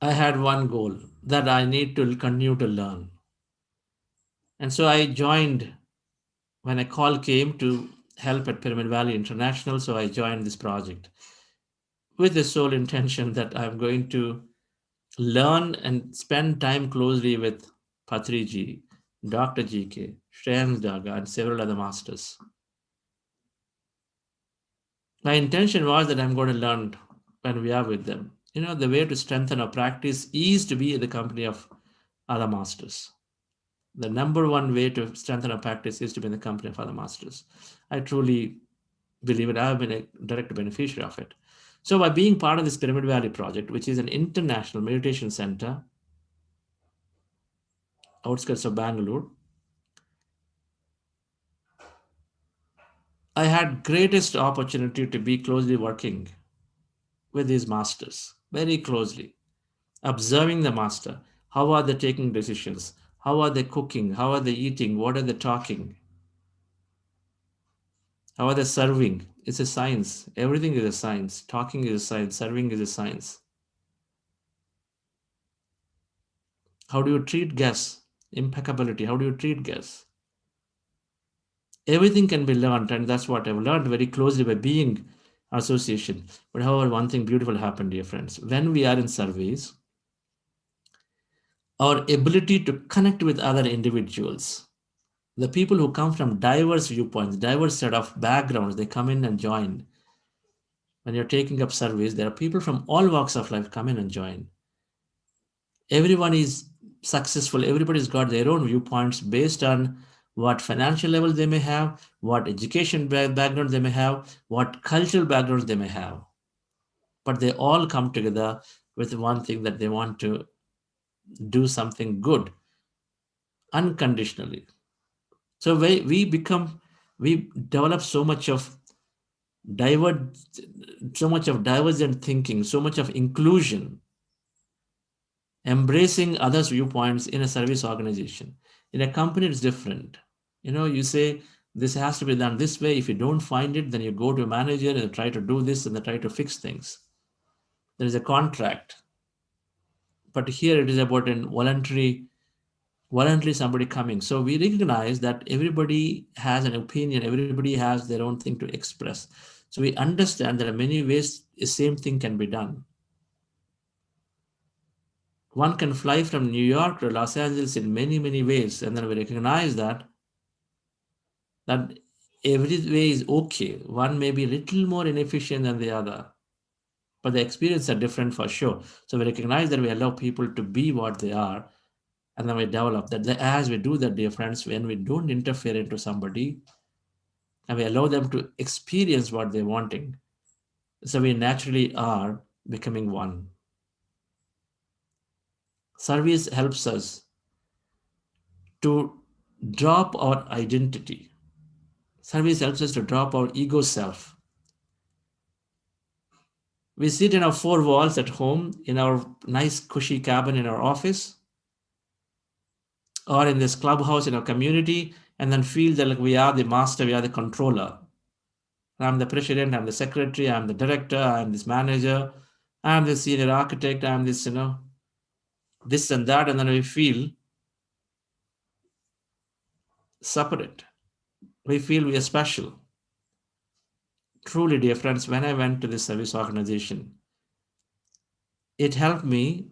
I had one goal, that I need to continue to learn. And so I joined when a call came to help at Pyramid Valley International, so I joined this project with the sole intention that I'm going to learn and spend time closely with Patriji, Dr. GK, Shreyans Daga, and several other masters. My intention was that I'm going to learn when we are with them. The way to strengthen our practice is to be in the company of other masters. The number one way to strengthen our practice is to be in the company of other masters. I truly believe it. I've been a direct beneficiary of it. So by being part of this Pyramid Valley project, which is an international meditation center, outskirts of Bangalore, I had greatest opportunity to be closely working with these masters, very closely, observing the master. How are they taking decisions? How are they cooking? How are they eating? What are they talking? How are they serving? It's a science. Everything is a science. Talking is a science. Serving is a science. How do you treat guests? Impeccability. How do you treat guests? Everything can be learned, and that's what I've learned very closely by being association. But however, one thing beautiful happened, dear friends. When we are in surveys, our ability to connect with other individuals, the people who come from diverse viewpoints, diverse set of backgrounds, they come in and join. When you're taking up surveys, there are people from all walks of life come in and join. Everyone is successful. Everybody's got their own viewpoints based on what financial level they may have, what education background they may have, what cultural backgrounds they may have. But they all come together with one thing, that they want to do something good unconditionally. So we develop diver, so much of divergent thinking, so much of inclusion, embracing others' viewpoints in a service organization. In a company, it's different. You say this has to be done this way. If you don't find it, then you go to a manager and try to do this and they try to fix things. There is a contract. But here it is about an voluntary somebody coming. So we recognize that everybody has an opinion, everybody has their own thing to express. So we understand that in many ways the same thing can be done. One can fly from New York to Los Angeles in many, many ways, and then we recognize that every way is okay. One may be a little more inefficient than the other, but the experiences are different for sure. So we recognize that we allow people to be what they are, and then we develop that. As we do that, dear friends, when we don't interfere into somebody, and we allow them to experience what they're wanting, so we naturally are becoming one. Service helps us to drop our identity. Service helps us to drop our ego self. We sit in our four walls at home, in our nice cushy cabin in our office, or in this clubhouse in our community, and then feel that like we are the master, we are the controller. I'm the president, I'm the secretary, I'm the director, I'm this manager, I'm the senior architect, I'm this, this and that, and then we feel separate. We feel we are special. Truly, dear friends, when I went to this service organization, it helped me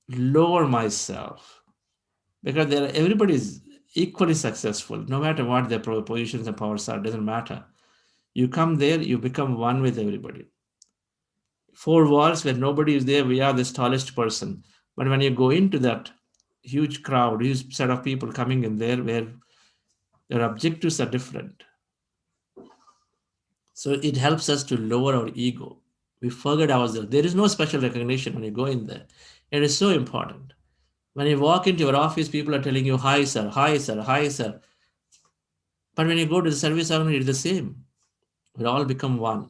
lower myself, because everybody is equally successful, no matter what their positions and powers are, doesn't matter. You come there, you become one with everybody. Four walls where nobody is there, we are this tallest person. But when you go into that huge crowd, huge set of people coming in there where their objectives are different, so it helps us to lower our ego. We forget ourselves. There is no special recognition when you go in there. It is so important. When you walk into your office, people are telling you, hi, sir, hi, sir, hi, sir. But when you go to the service organization, it's the same. We all become one.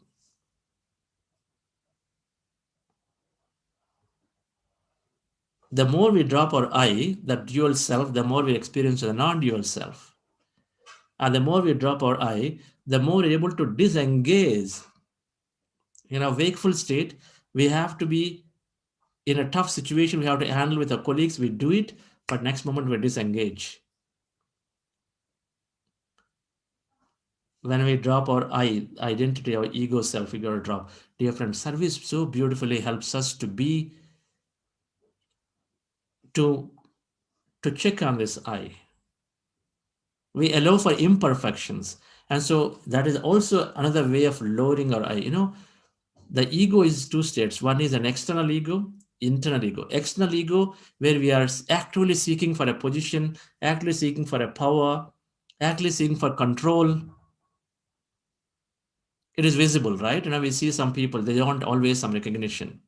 The more we drop our I, that dual self, the more we experience the non-dual self. And the more we drop our I, the more we're able to disengage. In a wakeful state, we have to be in a tough situation, we have to handle with our colleagues, we do it, but next moment we disengage. when we drop our identity, our ego self, we got to drop. Dear friend, service so beautifully helps us to be, to check on this I. We allow for imperfections. And so that is also another way of lowering our I. The ego is two states. One is an external ego, internal ego. External ego, where we are actually seeking for a position, actually seeking for a power, actually seeking for control. It is visible, right? We see some people, they don't always some recognition.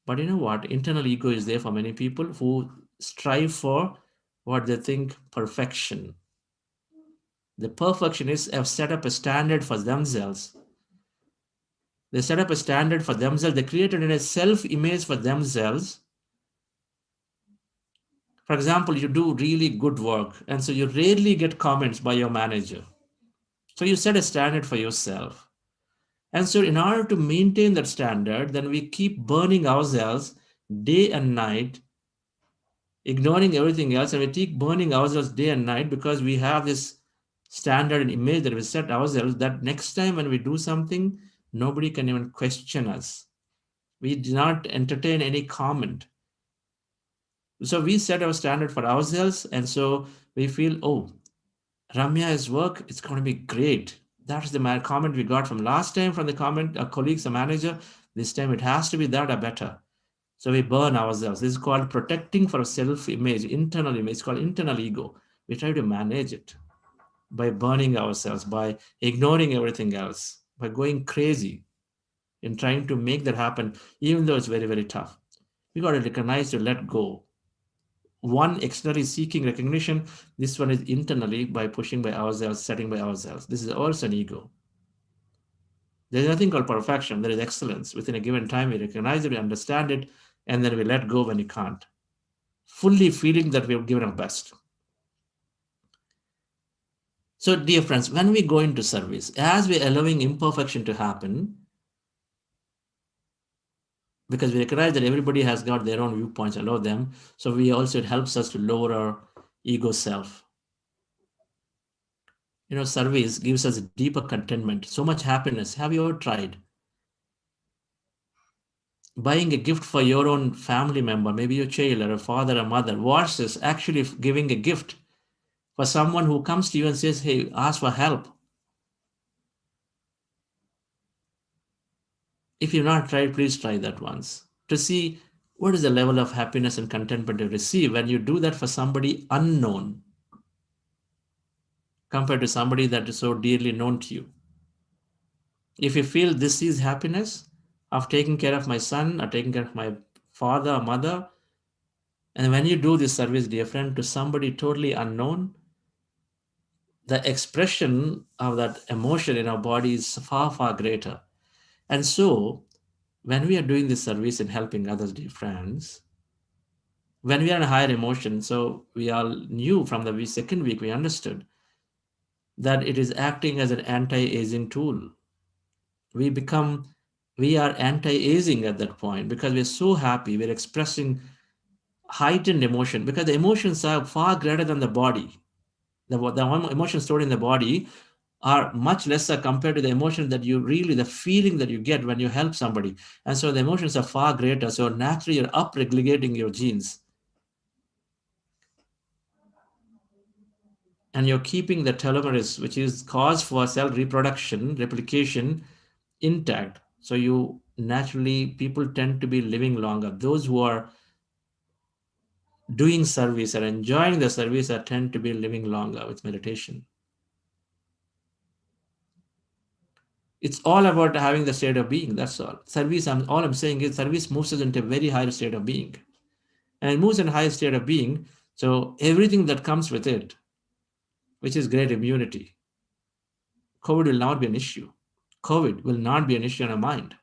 But you know what? Internal ego is there for many people who strive for what they think perfection. The perfectionists have set up a standard for themselves. They set up a standard for themselves. They created a self-image for themselves. For example, you do really good work, and so you rarely get comments by your manager. So you set a standard for yourself. And so in order to maintain that standard, then we keep burning ourselves day and night, ignoring everything else, and we keep burning ourselves day and night because we have this standard and image that we set ourselves that next time when we do something, nobody can even question us. We do not entertain any comment. So we set our standard for ourselves, and so we feel, oh, Ramya's work, it's going to be great. That's the comment we got from last time from the comment, our colleagues, a manager. This time it has to be that or better. So we burn ourselves. This is called protecting for self-image, internal image. It's called internal ego. We try to manage it by burning ourselves, by ignoring everything else, by going crazy in trying to make that happen, even though it's very, very tough. We got to recognize to let go. One externally seeking recognition, this one is internally by pushing by ourselves, setting by ourselves. This is also an ego. There's nothing called perfection. There is excellence. Within a given time, we recognize it, we understand it, and then we let go when we can't. Fully feeling that we have given our best. So, dear friends, when we go into service, as we're allowing imperfection to happen, because we recognize that everybody has got their own viewpoints, allow them. So we also, it helps us to lower our ego self. Service gives us deeper contentment, so much happiness. Have you ever tried buying a gift for your own family member, maybe your child or a father or mother, versus actually giving a gift for someone who comes to you and says, hey, ask for help? If you've not tried, please try that once to see what is the level of happiness and contentment you receive when you do that for somebody unknown compared to somebody that is so dearly known to you. If you feel this is happiness of taking care of my son or taking care of my father or mother, and when you do this service, dear friend, to somebody totally unknown, the expression of that emotion in our body is far, far greater. And so, when we are doing this service and helping others, dear friends, when we are in a higher emotion, so we all knew from the second week, we understood that it is acting as an anti-aging tool. We are anti-aging at that point because we're so happy, we're expressing heightened emotion because the emotions are far greater than the body. The emotions stored in the body are much lesser compared to the emotion that the feeling that you get when you help somebody. And so the emotions are far greater. So naturally you're up-regulating your genes. And you're keeping the telomerase, which is cause for cell reproduction, replication, intact. So people tend to be living longer. Those who are doing service and enjoying the service tend to be living longer with meditation. It's all about having the state of being. That's all. Service, all I'm saying is service moves us into a very high state of being. And it moves in a high state of being. So everything that comes with it, which is great immunity, COVID will not be an issue. COVID will not be an issue in our mind.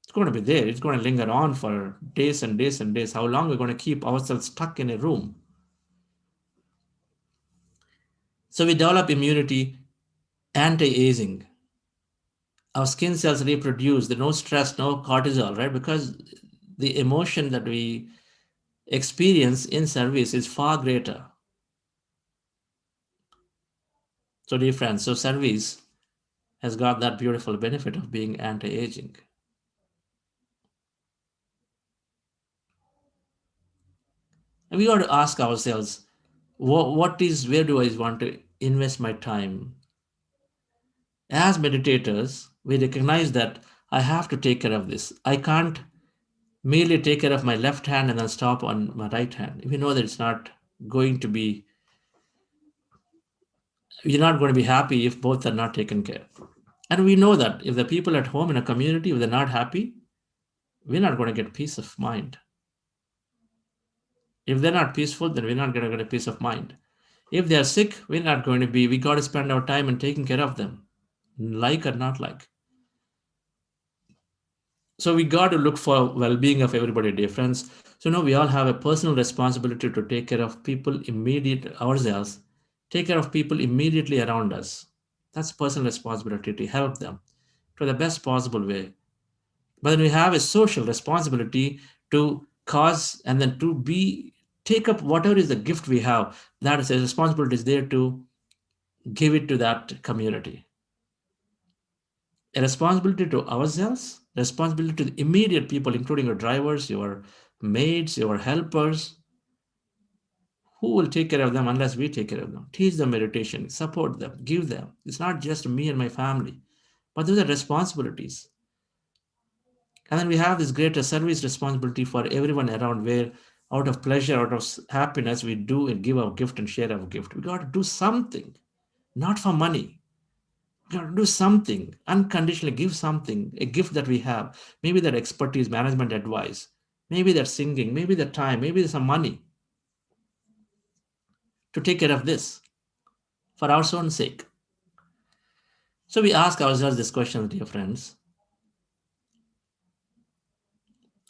It's going to be there. It's going to linger on for days and days and days. How long we're going to keep ourselves stuck in a room? So we develop immunity, anti-aging. Our skin cells reproduce. There's no stress, no cortisol, right? Because the emotion that we experience in service is far greater. So, dear friends, so service has got that beautiful benefit of being anti-aging. And we got to ask ourselves, where do I want to invest my time? As meditators, we recognize that I have to take care of this. I can't merely take care of my left hand and then stop on my right hand. We know that it's not going to be, you're not going to be happy if both are not taken care of. And we know that if the people at home in a community, if they're not happy, we're not going to get peace of mind. If they're not peaceful, then we're not going to get a peace of mind. If they're sick, we're not going to be, we got to spend our time in taking care of them, like or not like. So we got to look for well-being of everybody, dear friends. So now we all have a personal responsibility to take care of people immediate ourselves, take care of people immediately around us. That's personal responsibility to help them to the best possible way. But then we have a social responsibility to cause and then to be take up whatever is the gift we have. That is a responsibility is there to give it to that community. A responsibility to ourselves, responsibility to the immediate people, including your drivers, your maids, your helpers. Who will take care of them unless we take care of them? Teach them meditation, support them, give them. It's not just me and my family, but those are responsibilities. And then we have this greater service responsibility for everyone around, where out of pleasure, out of happiness, we do and give our gift and share our gift. We got to do something, not for money. We got to do something, unconditionally give something, a gift that we have. Maybe that expertise, management advice, maybe that singing, maybe the time, maybe some money to take care of this for our own sake. So we ask ourselves this question, dear friends.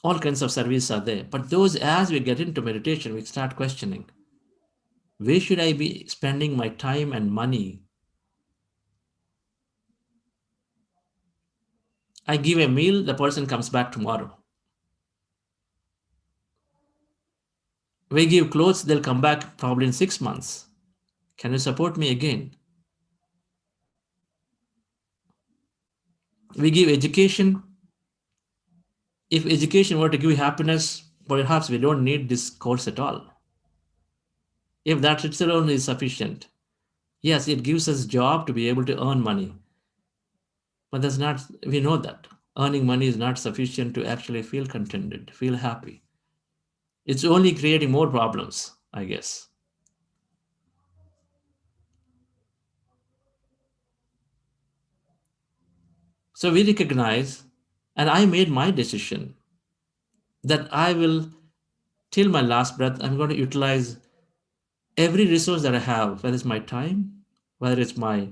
All kinds of services are there, but those, as we get into meditation, we start questioning, where should I be spending my time and money? I give a meal, the person comes back tomorrow. We give clothes, they'll come back probably in 6 months. Can you support me again? We give education. If education were to give you happiness, perhaps we don't need this course at all. If that itself is sufficient. Yes, it gives us job to be able to earn money. But that's not, we know that. Earning money is not sufficient to actually feel contented, feel happy. It's only creating more problems, I guess. So we recognize, and I made my decision that I will, till my last breath, I'm going to utilize every resource that I have, whether it's my time, whether it's my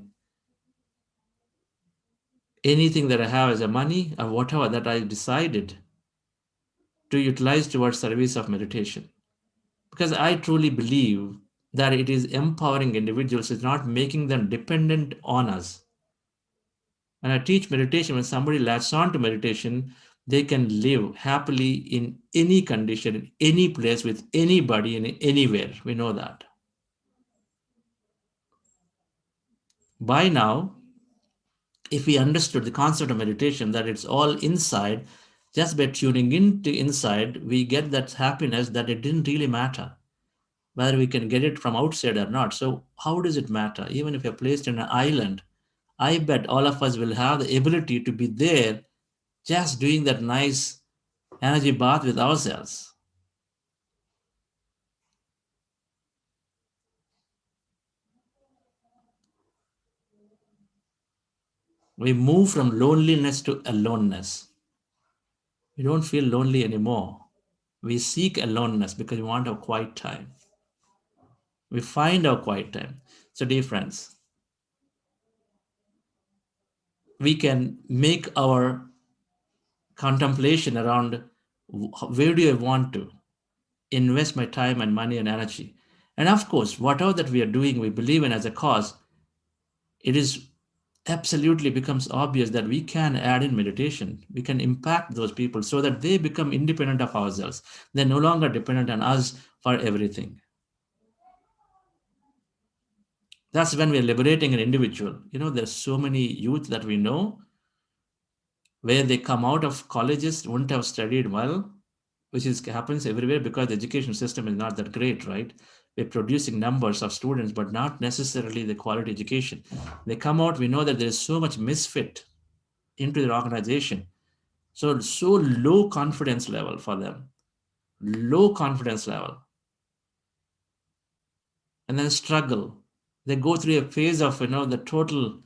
anything that I have as a money or whatever that I decided to utilize towards service of meditation. Because I truly believe that it is empowering individuals, it's not making them dependent on us. When I teach meditation, when somebody latches on to meditation, they can live happily in any condition, in any place, with anybody, and anywhere. We know that. By now, if we understood the concept of meditation, that it's all inside, just by tuning into inside, we get that happiness that it didn't really matter whether we can get it from outside or not. So how does it matter? Even if you're placed in an island, I bet all of us will have the ability to be there just doing that nice energy bath with ourselves. We move from loneliness to aloneness. We don't feel lonely anymore. We seek aloneness because we want our quiet time. We find our quiet time. So, dear friends, we can make our contemplation around where do I want to invest my time and money and energy. And of course, whatever that we are doing, we believe in as a cause, it is absolutely becomes obvious that we can add in meditation. We can impact those people so that they become independent of ourselves. They're no longer dependent on us for everything. That's when we're liberating an individual. There's so many youth that we know where they come out of colleges, wouldn't have studied well, which happens everywhere because the education system is not that great, right? We're producing numbers of students, but not necessarily the quality education. They come out, we know that there is so much misfit into their organization. So low confidence level for them, low confidence level, and then struggle. They go through a phase of, the total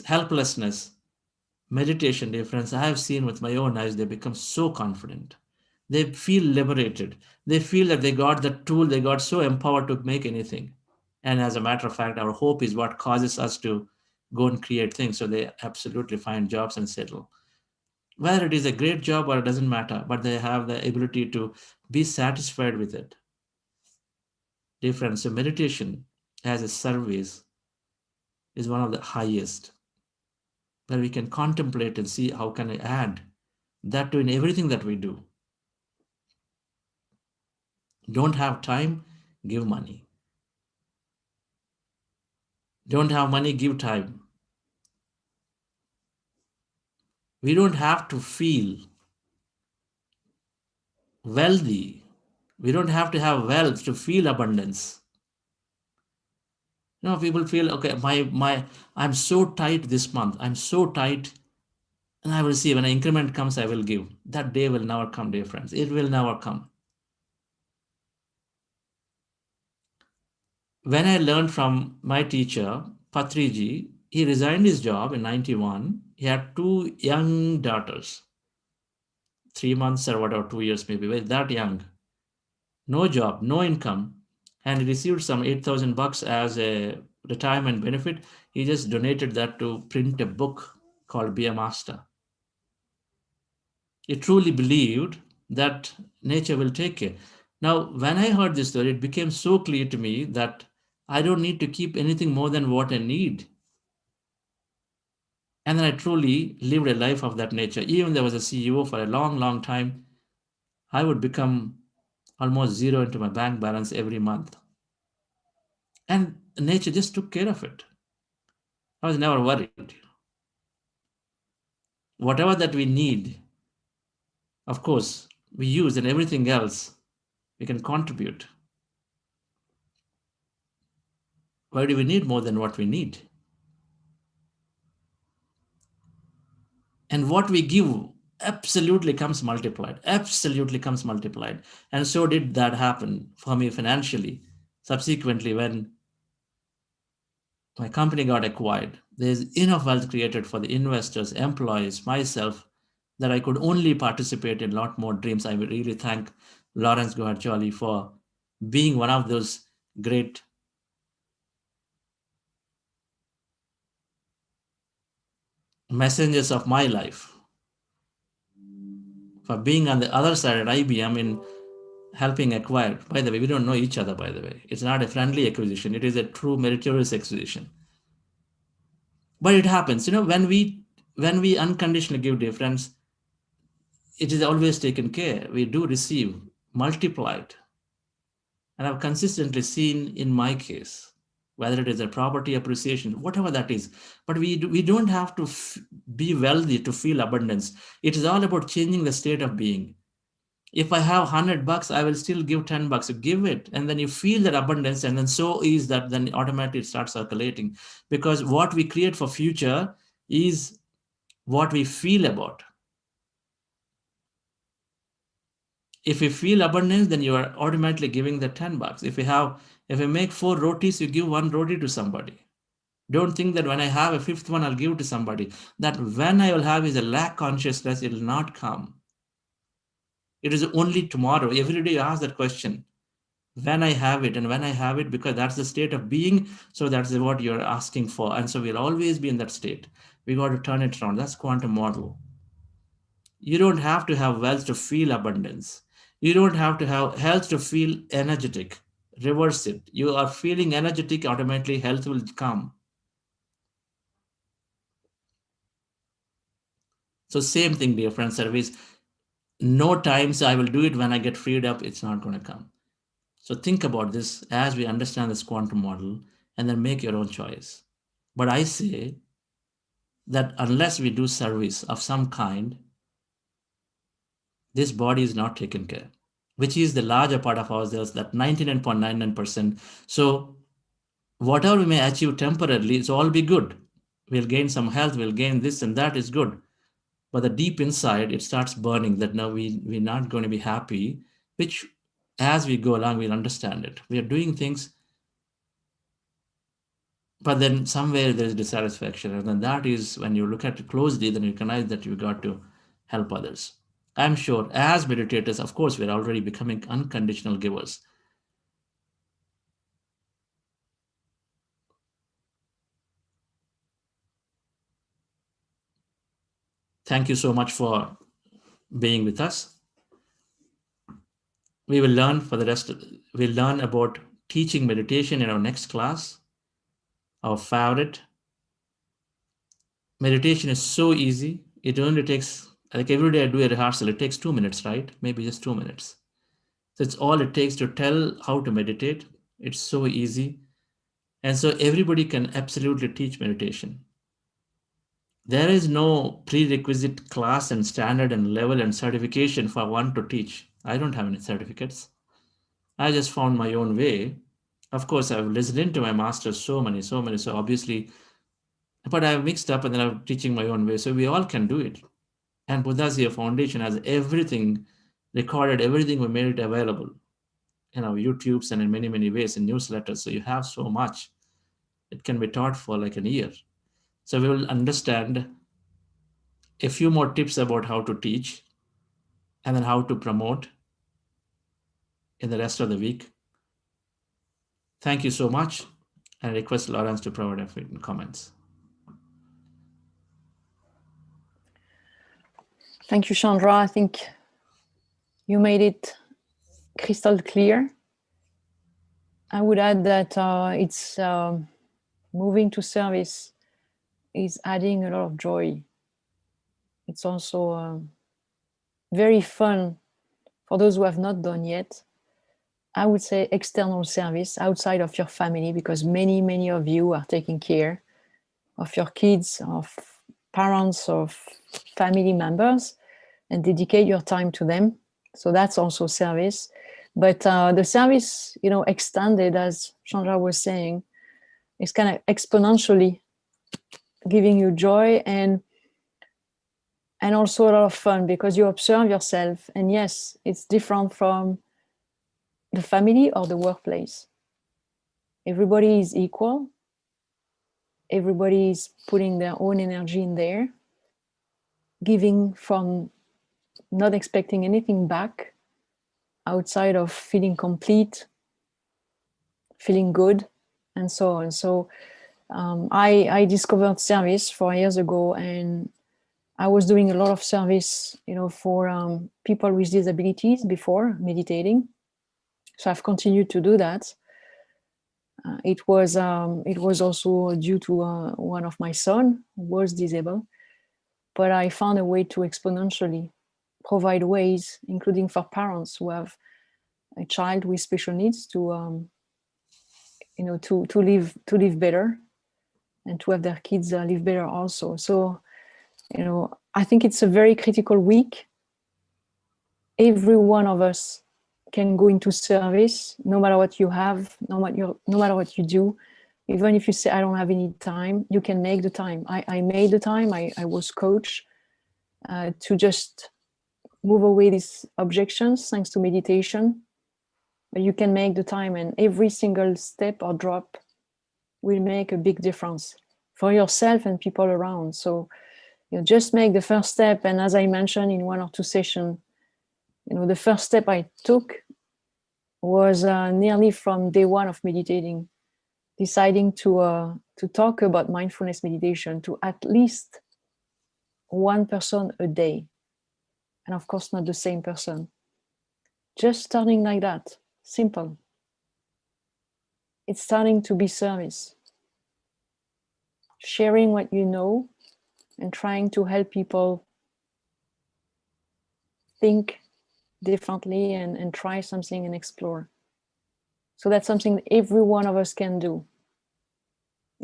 helplessness. Meditation, dear friends, I have seen with my own eyes, they become so confident. They feel liberated. They feel that they got the tool, they got so empowered to make anything. And as a matter of fact, our hope is what causes us to go and create things. So they absolutely find jobs and settle. Whether it is a great job or it doesn't matter, but they have the ability to be satisfied with it. Dear friends, so meditation as a service is one of the highest, where we can contemplate and see how can I add that to in everything that we do. Don't have time, give money. Don't have money, give time. We don't have to feel wealthy. We don't have to have wealth to feel abundance. People feel, okay, I'm so tight this month. I'm so tight, and I will see when an increment comes, I will give. That day will never come, dear friends. It will never come. When I learned from my teacher, Patriji, he resigned his job in 91. He had two young daughters, 3 months or whatever, 2 years maybe, that young. No job, no income, and he received some 8,000 bucks as a retirement benefit. He just donated that to print a book called Be a Master. He truly believed that nature will take care. Now, when I heard this story, it became so clear to me that I don't need to keep anything more than what I need. And then I truly lived a life of that nature. Even though I was a CEO for a long, long time, I would become almost zero into my bank balance every month. And nature just took care of it. I was never worried. Whatever that we need, of course, we use, and everything else we can contribute. Why do we need more than what we need? And what we give absolutely comes multiplied, absolutely comes multiplied. And so did that happen for me financially. Subsequently, when my company got acquired, there's enough wealth created for the investors, employees, myself, that I could only participate in a lot more dreams. I would really thank Lawrence Guarcioli for being one of those great messengers of my life, for being on the other side at IBM in helping acquire. By the way, we don't know each other, by the way. It's not a friendly acquisition. It is a true meritorious acquisition. But it happens, when we unconditionally give difference, it is always taken care. We do receive multiplied. And I've consistently seen in my case, whether it is a property appreciation, whatever that is, but we don't have to be wealthy to feel abundance. It is all about changing the state of being. If I have 100 bucks, I will still give 10 bucks. You give it, and then you feel that abundance, and then so is that then automatically it starts circulating. Because what we create for future is what we feel about. If you feel abundance, then you are automatically giving the 10 bucks. If you make 4 rotis, you give 1 roti to somebody. Don't think that when I have a 5th one, I'll give to somebody. That when I will have is a lack consciousness, it will not come. It is only tomorrow. Every day you ask that question. When I have it, and when I have it, because that's the state of being. So that's what you're asking for. And so we'll always be in that state. We got to turn it around. That's quantum model. You don't have to have wealth to feel abundance. You don't have to have health to feel energetic. Reverse it. You are feeling energetic, automatically health will come. So same thing, dear friend, service. No times I will do it when I get freed up. It's not going to come. So think about this as we understand this quantum model. and then make your own choice. But I say that unless we do service of some kind, this body is not taken care, which is the larger part of ourselves, that 99.99%. So whatever we may achieve temporarily, it's all be good. We'll gain some health, we'll gain this and that is good. But the deep inside, it starts burning that now we're not going to be happy, which as we go along, we'll understand it. We are doing things, but then somewhere there's dissatisfaction. And then that is when you look at it closely, then you recognize that you got to help others. I'm sure as meditators, of course, we're already becoming unconditional givers. Thank you so much for being with us. We will learn for the rest. We'll learn about teaching meditation in our next class. Our favorite. Meditation is so easy. It only takes, like every day I do a rehearsal, it takes 2 minutes, right? Maybe just 2 minutes. So it's all it takes to tell how to meditate. It's so easy. And so everybody can absolutely teach meditation. There is no prerequisite class and standard and level and certification for one to teach. I don't have any certificates. I just found my own way. Of course, I've listened to my masters so many, so obviously, but I've mixed up and then I'm teaching my own way. So we all can do it. And Buddha's Foundation has everything recorded, everything we made it available. YouTubes and in many, many ways in newsletters. So you have so much. It can be taught for like a year. So we will understand a few more tips about how to teach and then how to promote in the rest of the week. Thank you so much. And I request Lawrence to provide a few comments. Thank you, Chandra. I think you made it crystal clear. I would add that it's moving to service is adding a lot of joy. It's also very fun for those who have not done yet. I would say external service outside of your family, because many, many of you are taking care of your kids, of parents, of family members, and dedicate your time to them. So that's also service. But the service, extended, as Chandra was saying, is kind of exponentially giving you joy and also a lot of fun, because you observe yourself. And yes, it's different from the family or the workplace. Everybody is equal. Everybody is putting their own energy in there, giving from not expecting anything back outside of feeling complete, feeling good, and so on. So I discovered service 4 years ago, and I was doing a lot of service, for people with disabilities before meditating. So I've continued to do that. It was also due to one of my son who was disabled, but I found a way to exponentially provide ways, including for parents who have a child with special needs, to live better, and to have their kids live better also. So, I think it's a very critical week. Every one of us can go into service, no matter what you have, no matter what you do. Even if you say, I don't have any time, you can make the time. I made the time. I was coached to just move away these objections thanks to meditation. But you can make the time, and every single step or drop will make a big difference for yourself and people around. So just make the first step. And as I mentioned in 1 or 2 sessions, the first step I took was nearly from day 1 of meditating, deciding to talk about mindfulness meditation to at least one person a day. And of course, not the same person. Just starting like that, simple. It's starting to be service. Sharing what you know and trying to help people think differently and try something and explore. So that's something that every one of us can do.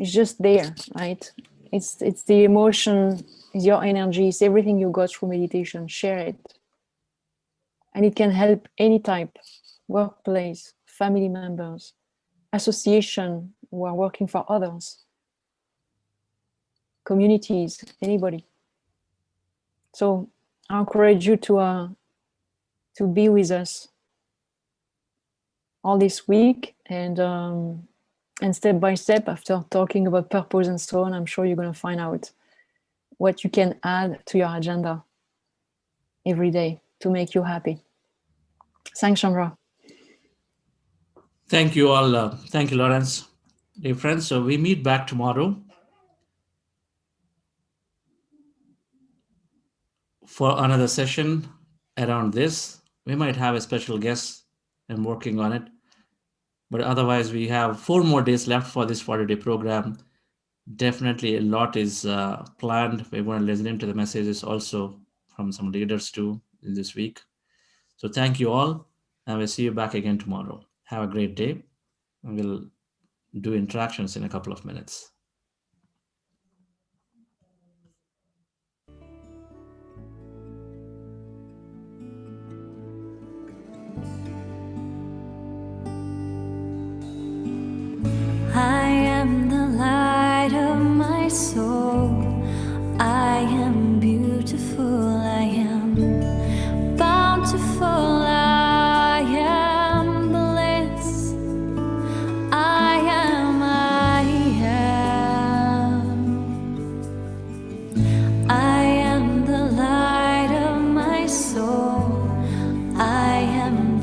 It's just there, right? It's the emotion, it's your energy, it's everything you got through meditation. Share it. And it can help any type, workplace, family members, association who are working for others, communities, anybody. So I encourage you to be with us all this week, and step by step, after talking about purpose and so on, I'm sure you're going to find out what you can add to your agenda every day to make you happy. Thanks, Chandra. Thank you all. Thank you, Lawrence. Dear friends, so we meet back tomorrow for another session around this. We might have a special guest. I'm working on it. But otherwise, we have 4 more days left for this 40-day program. Definitely a lot is planned. We're going to listen into the messages also from some leaders too in this week. So thank you all, and we'll see you back again tomorrow. Have a great day, and we'll do interactions in a couple of minutes. I am the light of my soul. I am beautiful. I am bountiful. I am bliss. I am. I am the light of my soul. I am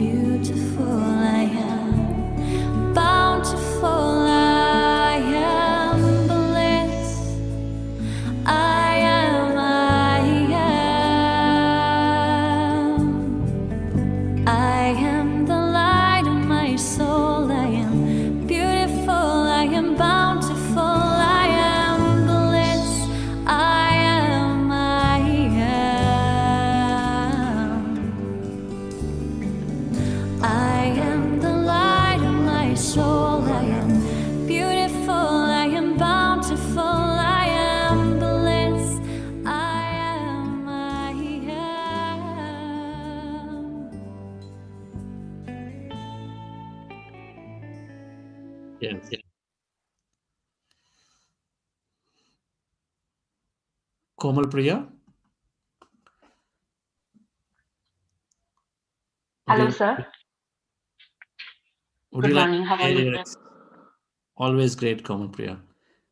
beautiful. I am bountiful. Yes. Komal Priya? Hello, sir. Would Good you like morning. How to are share you, your sir? always great, Komal Priya?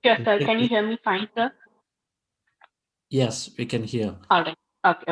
Sure, sir. Can you hear me fine, sir? Yes, we can hear. All right. Okay.